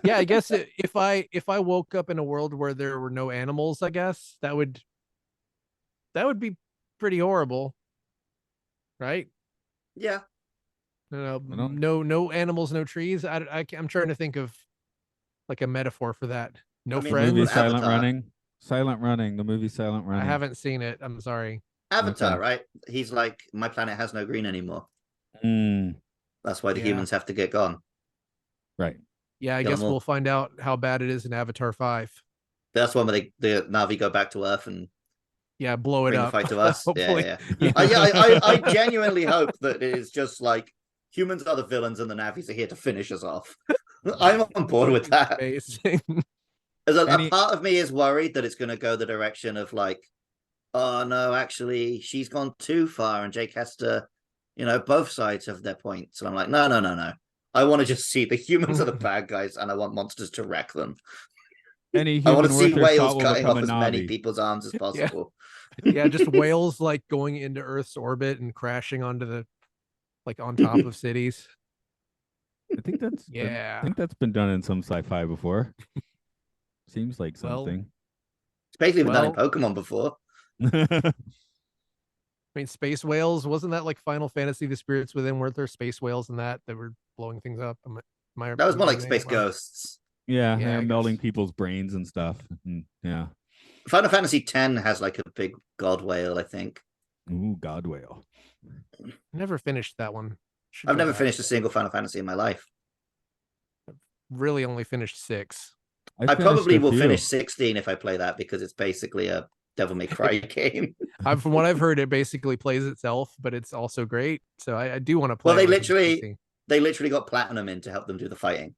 Yeah, I guess if I woke up in a world where there were no animals, I guess that would be pretty horrible, right? Yeah. No animals, no trees. I'm trying to think of like a metaphor for that. No friends. The movie Silent Running. Silent Running. The movie Silent Running. I haven't seen it. I'm sorry. Avatar, right? He's like, my planet has no green anymore. That's why the humans have to get gone. Right. Yeah, I guess we'll find out how bad it is in Avatar 5. That's one where the Na'vi go back to Earth and blow it up. Fight to us. I genuinely hope that it is just like humans are the villains and the Na'vis are here to finish us off. I'm on board with that. A part of me is worried that it's going to go the direction of like, oh no, actually she's gone too far and Jake has to, both sides have their points. And I'm like, no. I want to just see the humans are the bad guys and I want monsters to wreck them. I want to see whales cutting off as many people's arms as possible. Yeah, just whales like going into Earth's orbit and crashing onto on top of cities. I think that's been done in some sci-fi before. Seems like something. It's basically been done in Pokemon before. I mean, space whales, wasn't that like Final Fantasy: The Spirits Within? Weren't there space whales in that were blowing things up? Am I That was more like imagining it Space wrong? Ghosts. Yeah, Yeah, they're I melting guess. people's brains and stuff. Yeah. Final Fantasy X has like a big god whale, I think. Ooh, God whale. Never finished that one. Should I've go never back. finished a single Final Fantasy in my life. Really only finished 6. I I finished probably a will few. finish 16 if I play that because it's basically a Devil May Cry game. From what I've heard, it basically plays itself, but it's also great. So I do want to Well, play it when it comes to PC. they literally got platinum in to help them do the fighting.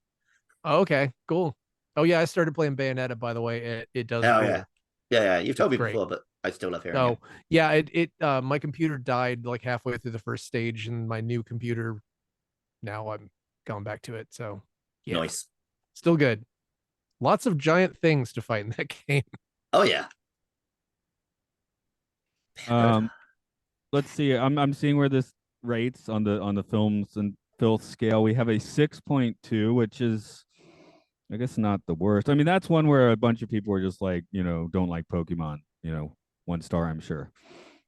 Oh, okay, cool. Oh yeah, I started playing Bayonetta, by the way. It does Hell rule. yeah. Yeah. You've told It's me great. before, but I still love hearing Oh it. yeah, my computer died like halfway through the first stage, and my new computer, now I'm going back to it. So yeah, Nice. still good. Lots of giant things to fight in that game. Oh yeah. Um, let's see. I'm seeing where this rates on the films and filth scale. We have a 6.2, which is I guess not the worst. I mean, that's one where a bunch of people are just like, don't like Pokemon. 1 star, I'm sure.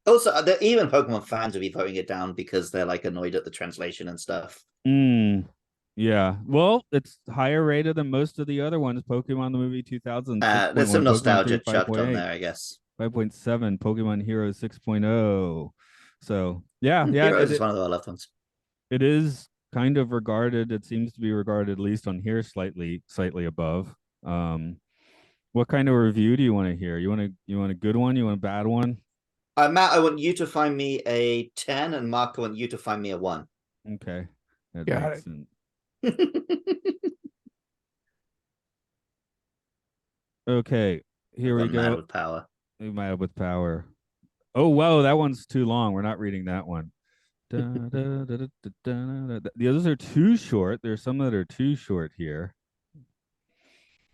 Also, even Pokemon fans will be voting it down because they're like annoyed at the translation and stuff. Yeah. Well, it's higher rated than most of the other ones. Pokemon the movie 2000, There's some 6.1, Pokemon 3, nostalgia chucked on 5.8, there, I guess. 5.7, Pokemon Heroes 6.0. So yeah, Heroes is one of our loved ones. it is kind of regarded. It seems to be regarded, at least on here, slightly above. What kind of review do you want to hear? You want a good one? You want a bad one? Matt, I want you to find me a 10, and Mark, I want you to find me a 1. Okay, that Got makes sense. Okay, here we go. Mad with power. Mad with power. Oh wow, that one's too long. We're not reading that one. The others are too short. There's some that are too short here.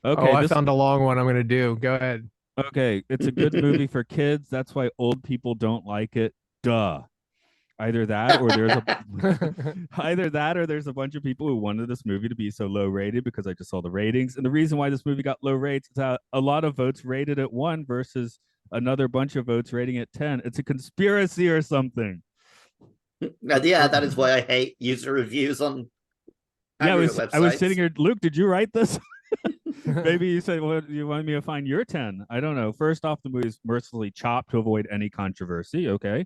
Okay, Oh, I found a long one I'm going to do. Go ahead. Okay, it's a good movie for kids. That's why old people don't like it. Duh. Either that or there's a bunch of people who wanted this movie to be so low rated because I just saw the ratings. And the reason why this movie got low rates is that a lot of votes rated it 1 versus another bunch of votes rating it 10. It's a conspiracy or something. Yeah, that is why I hate user reviews on websites. I was sitting here, Luke, did you write this? Maybe you said, well, you want me to find your 10. I don't know. First off, the movie is mercifully chopped to avoid any controversy. Okay.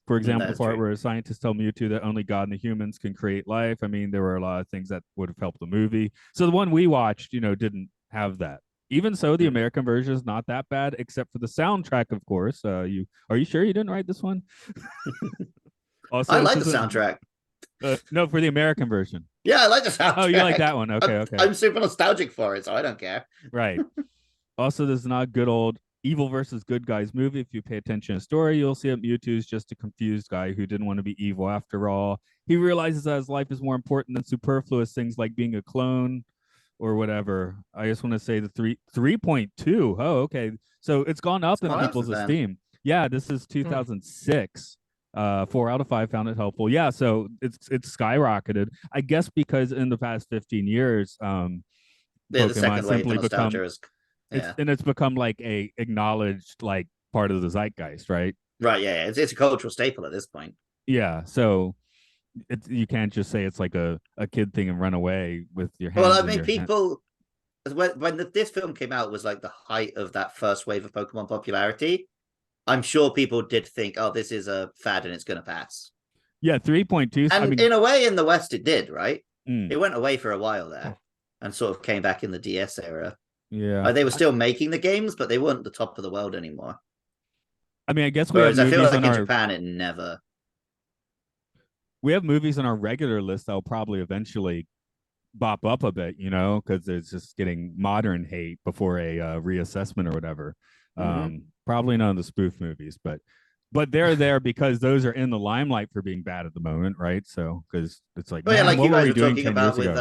For example, the part where scientists tell Mewtwo that only God and the humans can create life. I mean, there were a lot of things that would have helped the movie. So the one we watched, didn't have that. Even so, the American version is not that bad, except for the soundtrack, of course. Are you sure you didn't write this one? Also, I like the soundtrack. No, for the American version. Yeah, I like the soundtrack. Oh, you like that one? Okay. I'm super nostalgic for it, so I don't care. Right. Also, this is not good old evil versus good guys movie. If you pay attention to the story, you'll see that Mewtwo is just a confused guy who didn't want to be evil after all. He realizes that his life is more important than superfluous things like being a clone or whatever. I just want to say the 3.2. Oh, okay. So it's gone up in people's esteem. Yeah, this is 2006. 4 out of 5 found it helpful. Yeah, so it's skyrocketed. I guess because in the past 15 years, Pokemon simply become it's become like a acknowledged like part of the zeitgeist, right? Right. Yeah, it's a cultural staple at this point. Yeah, so you can't just say it's like a kid thing and run away with your hands. Well, I mean, people when this film came out was like the height of that first wave of Pokemon popularity. I'm sure people did think, oh, this is a fad and it's going to pass. Yeah, 3.2. And in a way, in the West, it did, right? It went away for a while there and sort of came back in the DS era. Yeah. They were still making the games, but they weren't the top of the world anymore. I mean, I guess Whereas I feel like in Japan, it never. We have movies on our regular list that'll probably eventually bop up a bit, because it's just getting modern hate before a reassessment or whatever. Probably none of the spoof movies, but they're there because those are in the limelight for being bad at the moment, right? So because it's like, yeah, like you guys were talking about with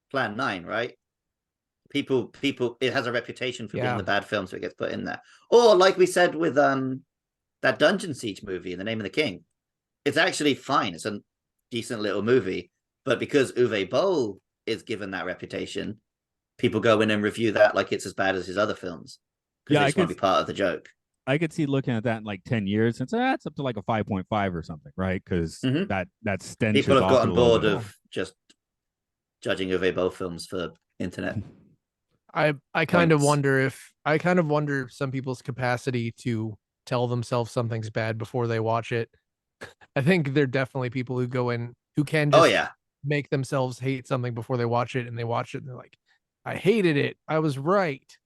Plan 9, right? People, it has a reputation for being the bad film, so it gets put in there. Or like we said with that Dungeon Siege movie, In the Name of the King, it's actually fine. It's a decent little movie, but because Uwe Boll is given that reputation, people go in and review that like it's as bad as his other films. Because they just want to be part of the joke. I could see looking at that in like 10 years and say that's up to like a 5.5 or something, right? Because Mhm. that stench People is have off it gotten a little bored bit. of just judging Uwe Boll films for internet I kind of points. wonder if some people's capacity to tell themselves something's bad before they watch it. I think there are definitely people who go in who can Oh just yeah, make themselves hate something before they watch it, and they watch it and they're like, I hated it. I was right.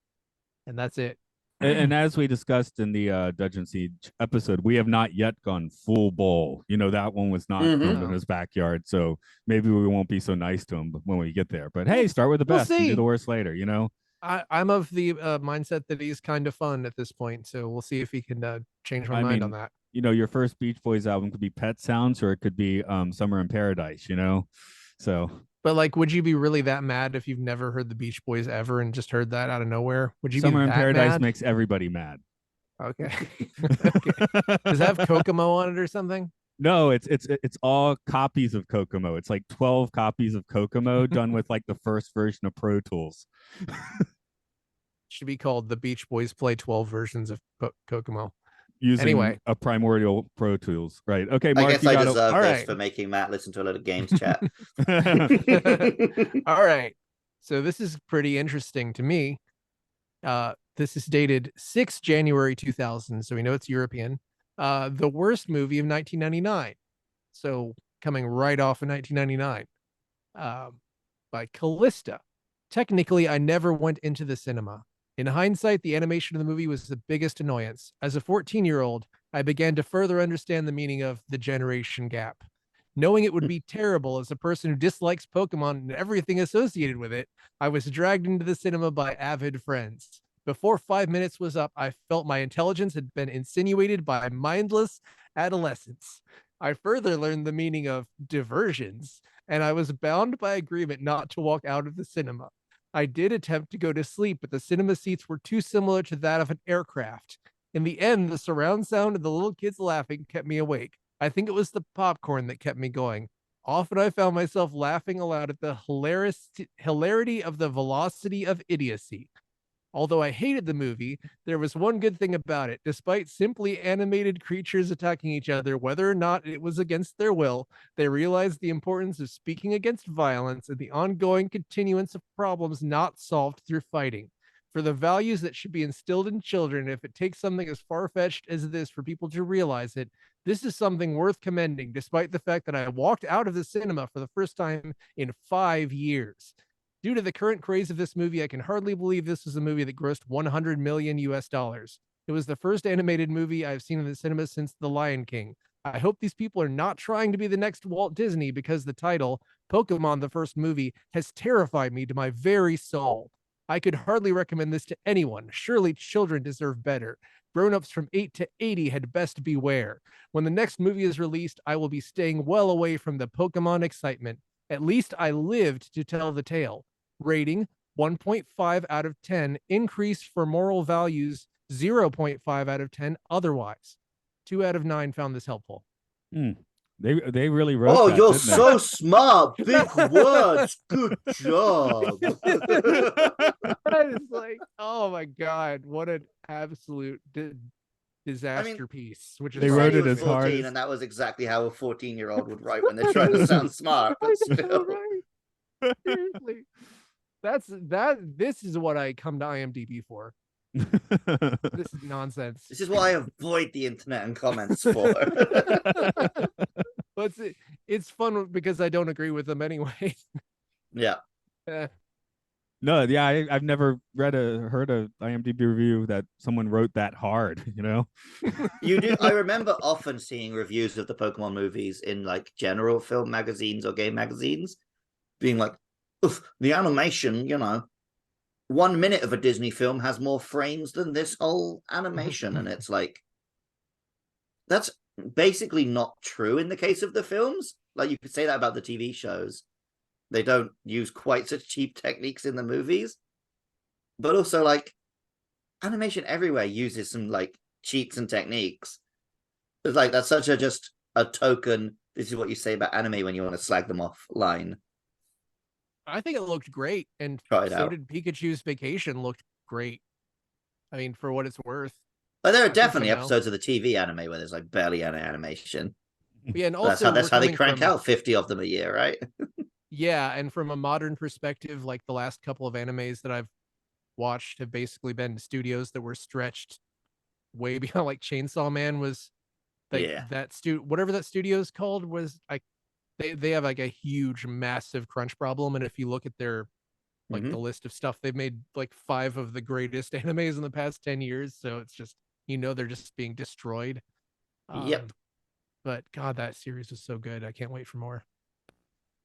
And that's it. And as we discussed in the Dungeon Siege episode, we have not yet gone full bowl. You know, that one was not Mhm. filmed in his backyard, so maybe we won't be so nice to him when we get there. But hey, start with the We'll best and do see. the worst later. You know, I'm of the mindset that he's kind of fun at this point, so we'll see if he can change my I mind on mean, that. you know, your first Beach Boys album could be Pet Sounds or it could be Summer in Paradise. You know, so But like, would you be really that mad if you've never heard the Beach Boys ever and just heard that out of nowhere? Would you be Summer in that Paradise mad? makes everybody mad. Okay. Okay. Does it have Kokomo on it or something? No, it's all copies of Kokomo. It's like 12 copies of Kokomo done with like the first version of Pro Tools. Should be called the Beach Boys Play 12 versions of Kokomo. Using Anyway, a primordial Pro Tools. Right. Okay, I Mark, guess you I got to. deserve all this right. for making Matt listen to a lot of games chat. All right. So this is pretty interesting to me. This is dated 6 January 2000, so we know it's European. The worst movie of 1999. So coming right off of 1999. By Callista. Technically, I never went into the cinema. In hindsight, the animation of the movie was the biggest annoyance. As a 14-year-old, I began to further understand the meaning of the generation gap. Knowing it would be terrible as a person who dislikes Pokemon and everything associated with it, I was dragged into the cinema by avid friends. Before 5 minutes was up, I felt my intelligence had been insinuated by mindless adolescence. I further learned the meaning of diversions, and I was bound by agreement not to walk out of the cinema. I did attempt to go to sleep, but the cinema seats were too similar to that of an aircraft. In the end, the surround sound of the little kids laughing kept me awake. I think it was the popcorn that kept me going. Often I found myself laughing aloud at the hilarity of the velocity of idiocy. Although I hated the movie, there was one good thing about it. Despite simply animated creatures attacking each other, whether or not it was against their will, they realized the importance of speaking against violence and the ongoing continuance of problems not solved through fighting. For the values that should be instilled in children, if it takes something as far fetched as this for people to realize it, this is something worth commending, despite the fact that I walked out of the cinema for the first time in 5 years. Due to the current craze of this movie, I can hardly believe this is a movie that grossed 100 million US dollars. It was the first animated movie I've seen in the cinema since The Lion King. I hope these people are not trying to be the next Walt Disney because the title, Pokemon the First Movie, has terrified me to my very soul. I could hardly recommend this to anyone. Surely children deserve better. Grown-ups from 8 to 80 had best beware. When the next movie is released, I will be staying well away from the Pokemon excitement. At least I lived to tell the tale. Rating 1.5 out of 10. Increase for moral values 0.5 out of 10 otherwise. 2 out of 9 found this helpful. They really wrote Oh, that, you're didn't so smart. Big words. Good job. It's like, oh my god, what an absolute disaster piece. Which is They He wrote said he it was as hard 14, as- and that was exactly how a 14-year-old would write when they're trying to sound smart, but still. Right. Seriously. This is what I come to IMDb for. This is nonsense. This is what I avoid the internet and comments for. But it's fun because I don't agree with them anyway. Yeah. No, yeah, I've never heard a IMDb review that someone wrote that hard, you know? You do. I remember often seeing reviews of the Pokemon movies in like general film magazines or game magazines being like, the animation, 1 minute of a Disney film has more frames than this whole animation. And it's like, that's basically not true in the case of the films. Like, you could say that about the TV shows. They don't use quite such cheap techniques in the movies. But also, like, animation everywhere uses some, like, cheats and techniques. It's like, that's such just a token, this is what you say about anime when you want to slag them off line. I think it looked great, and Try it so out. did Pikachu's Vacation looked great. I mean, for what it's worth. But there are I think definitely I know. episodes of the TV anime where there's like barely any animation. Yeah, and That's also how we're they coming crank from out 50 of them a year, right? yeah, and from a modern perspective, like the last couple of animes that I've watched have basically been studios that were stretched way beyond. Like Chainsaw Man was like Yeah. whatever that studio is called was like they have like a huge massive crunch problem, and if you look at their like the Hmm. list of stuff they've made, like 5 of the greatest animes in the past 10 years, so it's just they're just being destroyed. Yep. But god, that series was so good. I can't wait for more.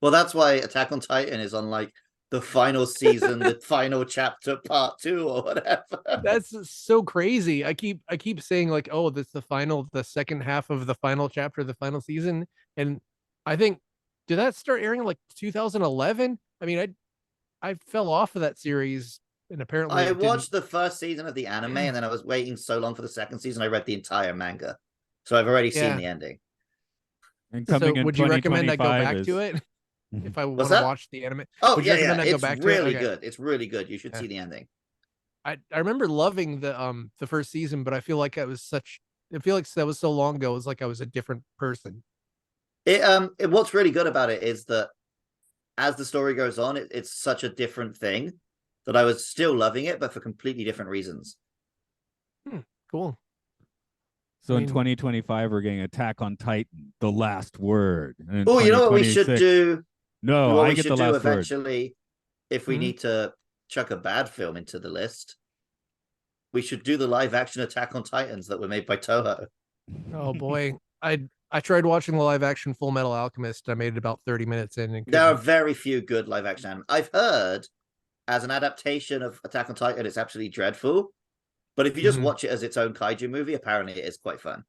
Well, that's why Attack on Titan is on like the final season, the final chapter, part 2 or whatever. That's so crazy. I keep saying like, oh, this the second half of the final chapter of the final season, and I think did that start airing like 2011? I mean, I fell off of that series, and apparently I it didn't. watched the first season of the anime and then I was waiting so long for the second season. I read the entire manga. So I've already seen Yeah. the ending. And So coming in would you recommend I go 2025 back to is it if I What's want to that? watch the anime? Oh, Would you yeah, yeah. recommend I go It's back to it? really Okay. good. It's really good. You should Yeah. see the ending. I remember loving the first season, but I feel like I feel like that was so long ago. It was like I was a different person. What's really good about it is that as the story goes on, it's such a different thing that I was still loving it, but for completely different reasons. Cool. So I in mean, 2025, we're getting Attack on Titan, the last word. And in Oh, you know what we should 2026, do? no, What I we get should the do last word. eventually, if we Mhm. need to chuck a bad film into the list, we should do the live action Attack on Titans that were made by Toho. oh boy, I tried watching the live action Full Metal Alchemist. I made it about 30 minutes in and There are couldn't. very few good live action anime. I've heard as an adaptation of Attack on Titan, it's absolutely dreadful. But if you just Mhm. watch it as its own kaiju movie, apparently it is quite fun.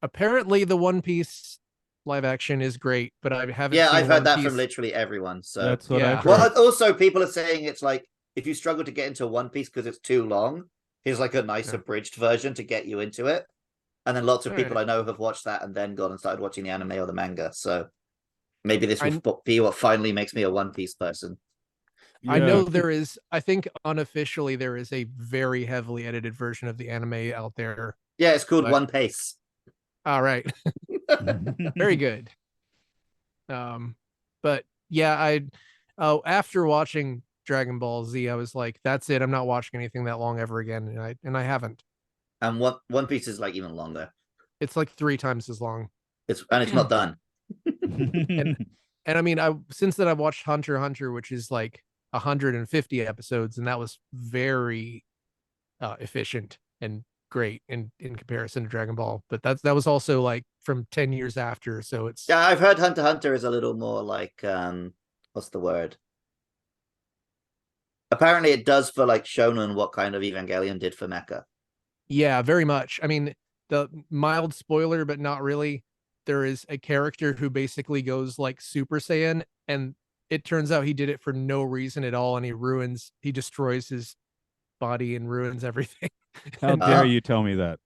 Apparently, the One Piece live action is great, but I haven't Yeah, seen I've heard One that from Piece. literally everyone. So, That's what Yeah. I've well, heard. also people are saying it's like if you struggle to get into One Piece because it's too long, here's like a nice Yeah. abridged version to get you into it. And then lots of All people right. I know have watched that and then gone and started watching the anime or the manga. So maybe this I will be what finally makes me a One Piece person. I Yeah. know there is. I think unofficially there is a very heavily edited version of the anime out there. Yeah, it's called But One Piece. all right, very good. But yeah, after watching Dragon Ball Z, I was like, that's it. I'm not watching anything that long ever again, and I haven't. And One Piece is like even longer. It's like 3 times as long. It's not done. and and I mean, I since then I've watched Hunter x Hunter, which is like 150 episodes, and that was very efficient and great in comparison to Dragon Ball. But that was also like from 10 years after, so it's Yeah, I've heard Hunter x Hunter is a little more like what's the word? Apparently it does for like Shonen what kind of Evangelion did for Mecha. yeah, very much. I mean, the mild spoiler, but not really. There is a character who basically goes like Super Saiyan, and it turns out he did it for no reason at all, and he destroys his body and ruins everything. How And dare you tell me that?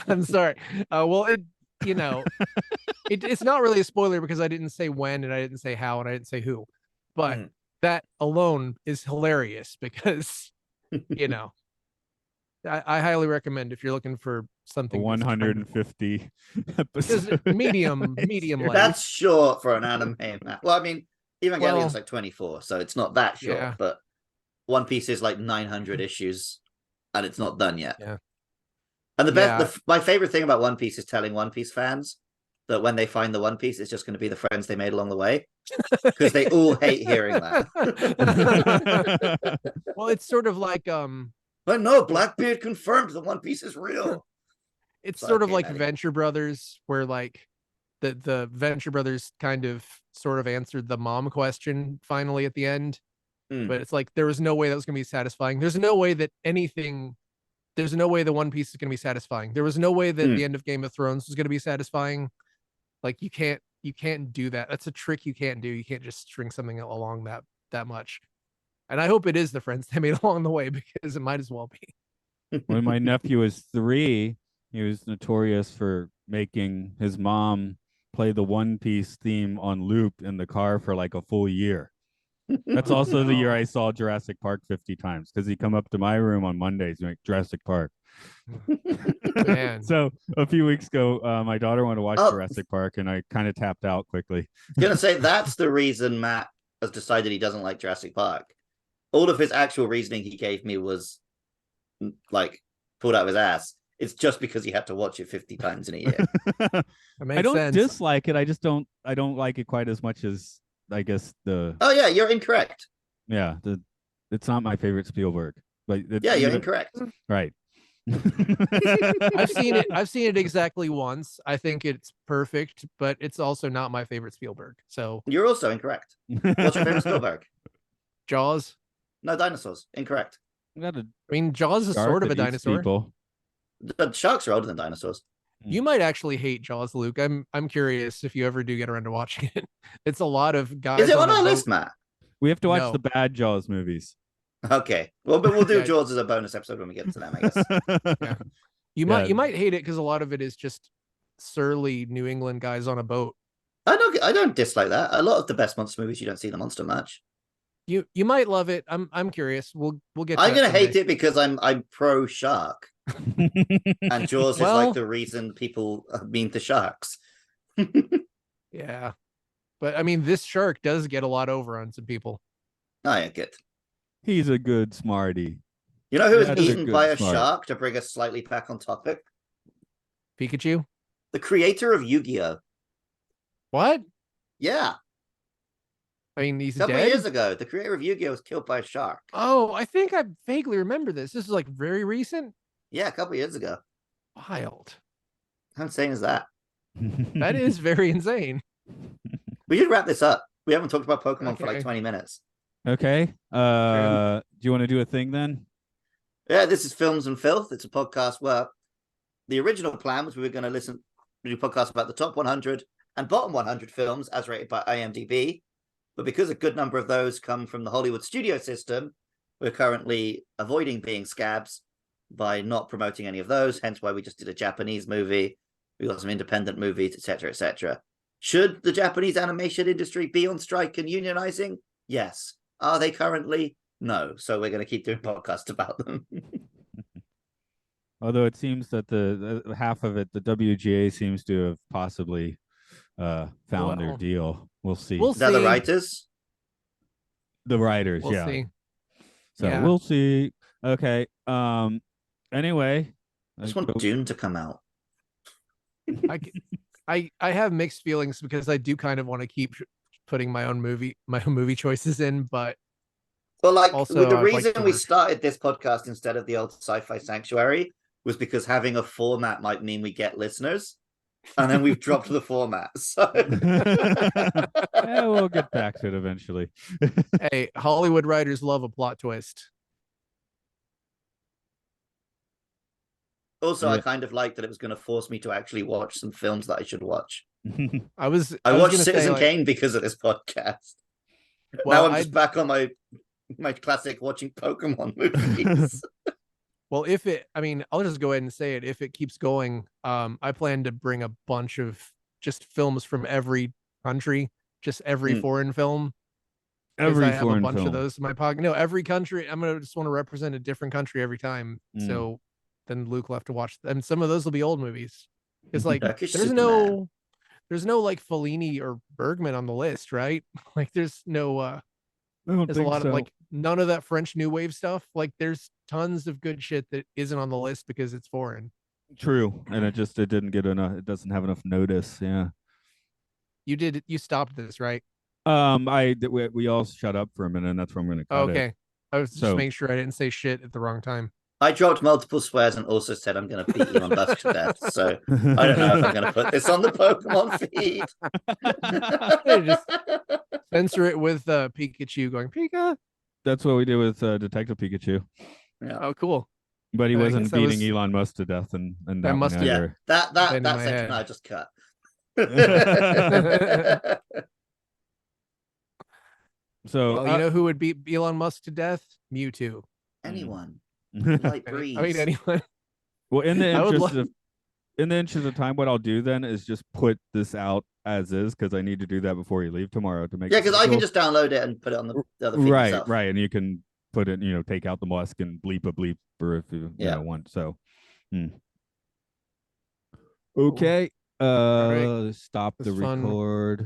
I'm sorry. Well, you know, it's not really a spoiler because I didn't say when and I didn't say how and I didn't say who, but that alone is hilarious because you know I highly recommend if you're looking for something that's kind of 150 just episodes. medium length. That's short for an anime, man. Well, I mean, Evangelion's Well, like 24, so it's not that short, yeah, but One Piece is like 900 issues and it's not done yet. yeah, And yeah. my favorite thing about One Piece is telling One Piece fans that when they find the One Piece, it's just going to be the friends they made along the way because they all hate hearing that. Well, it's sort of like But no, Blackbeard confirmed the One Piece is real. it's So, sort of okay, like Maddie. Venture Brothers, where like the Venture Brothers kind of sort of answered the mom question finally at the end. But it's like there was no way that was going to be satisfying. There's no way that anything. There's no way the One Piece is going to be satisfying. There was no way that the end of Game of Thrones was going to be satisfying. Like you can't do that. That's a trick you can't do. You can't just string something along that much. And I hope it is the friends they made along the way because it might as well be. When my nephew was 3, he was notorious for making his mom play the One Piece theme on loop in the car for like a full year. That's also the year Oh. I saw Jurassic Park 50 times because he come up to my room on Mondays and like Jurassic Park. Man. So a few weeks ago, my daughter wanted to watch Oh, Jurassic Park, and I kind of tapped out quickly. gonna say that's the reason Matt has decided he doesn't like Jurassic Park. All of his actual reasoning he gave me was like pulled out of his ass. It's just because he had to watch it 50 times in a year. That I makes don't sense. dislike it. I don't like it quite as much as I guess Oh yeah, you're incorrect. it's not my favorite Spielberg. But Yeah, you're incorrect. Right. I've seen it. I've seen it exactly once. I think it's perfect, but it's also not my favorite Spielberg. So You're also incorrect. What's your favorite Spielberg? Jaws. No dinosaurs. Incorrect. Got a I mean, Jaws is shark sort of a that eats dinosaur. people. The sharks are older than dinosaurs. You might actually hate Jaws, Luke. I'm curious if you ever do get around to watching it. It's a lot of guys. Is it on a our boat. list, Matt? We have to watch No. the bad Jaws movies. Okay. Well, but we'll do Yeah. Jaws as a bonus episode when we get to them, I guess. Yeah. You might hate it because a lot of it is just surly New England guys on a boat. I don't dislike that. A lot of the best monster movies you don't see the monster much. You might love it. I'm curious. We'll get. I'm gonna hate it because I'm pro shark, and Jaws is like the reason people are mean to sharks. Yeah, but I mean, this shark does get a lot over on some people. Oh yeah, good. He's a good smarty. You know who was That's a eaten good by a smart. shark, to bring us slightly back on topic? Pikachu. The creator of Yu-Gi-Oh! What? Yeah, I mean, he's a couple dead. of years ago, the creator of Yu-Gi-Oh! Was killed by a shark. Oh, I think I vaguely remember this. This is like very recent. Yeah, a couple of years ago. Wild. How insane is that? That is very insane. We should wrap this up. We haven't talked about Pokemon for like Okay. 20 minutes. Okay. Do you want to do a thing then? Yeah, this is Films and Filth. It's a podcast where the original plan was we were going to do a podcast about the top 100 and bottom 100 films as rated by IMDb. But because a good number of those come from the Hollywood studio system, we're currently avoiding being scabs by not promoting any of those. Hence why we just did a Japanese movie. We got some independent movies, etc., etc. Should the Japanese animation industry be on strike and unionizing? Yes. Are they currently? No. So we're going to keep doing podcasts about them. Although it seems that the half of it, the WGA seems to have possibly found their Well, deal. We'll see. we'll Is that the see. writers? The writers, We'll yeah. see. So Yeah. we'll see. Okay. Anyway, I just want Dune to come out. I have mixed feelings because I do kind of want to keep putting my own movie choices in, but Well, like also, the I'd like reason to we work. started this podcast instead of the old Sci-Fi Sanctuary was because having a format might mean we get listeners, and then we've dropped the format. So yeah, we'll get back to it eventually. Hey, Hollywood writers love a plot twist. also, I Yeah. kind of liked that it was going to force me to actually watch some films that I should watch. I was I watched gonna say, Citizen like, Kane because of this podcast. Well, now I'm just back on my classic watching Pokemon movies. Well, I'll just go ahead and say it. If it keeps going, I plan to bring a bunch of just films from every country, just every foreign film. 'Cause Every I have a foreign bunch film. of those in my pocket. No, every country. I'm gonna just want to represent a different country every time. So then Luke will have to watch, and some of those will be old movies. It's like Turkish there's Superman. no like Fellini or Bergman on the list, right? Like there's no I don't there's a think lot so. of like none of that French New Wave stuff. Like there's tons of good shit that isn't on the list because it's foreign. True, and it didn't get enough. It doesn't have enough notice. Yeah. You stopped this, right? We all shut up for a minute, and that's where I'm going to cut it. Okay. I was just So- making sure I didn't say shit at the wrong time. I dropped multiple swears and also said I'm going to beat Elon Musk to death. So I don't know if I'm going to put this on the Pokemon feed. Just censor it with Pikachu going Pika. That's what we did with Detective Pikachu, Yeah. Oh, cool. but he I wasn't guess that beating was- Elon Musk to death, and That that must one have- either. That Been in my section head. I just cut. So Well, you know who would beat Elon Musk to death? Mewtwo. Anyone. Light breeze. I mean, anyone. well, in the I would interest love- of in the interest of time, what I'll do then is just put this out as is because I need to do that before you leave tomorrow to make. Yeah, because I can just download it and put it on the other feed right, myself. right, and you can put it, take out the musk and bleep a bleeper if you, want. So, okay, right. stop the It was fun. record.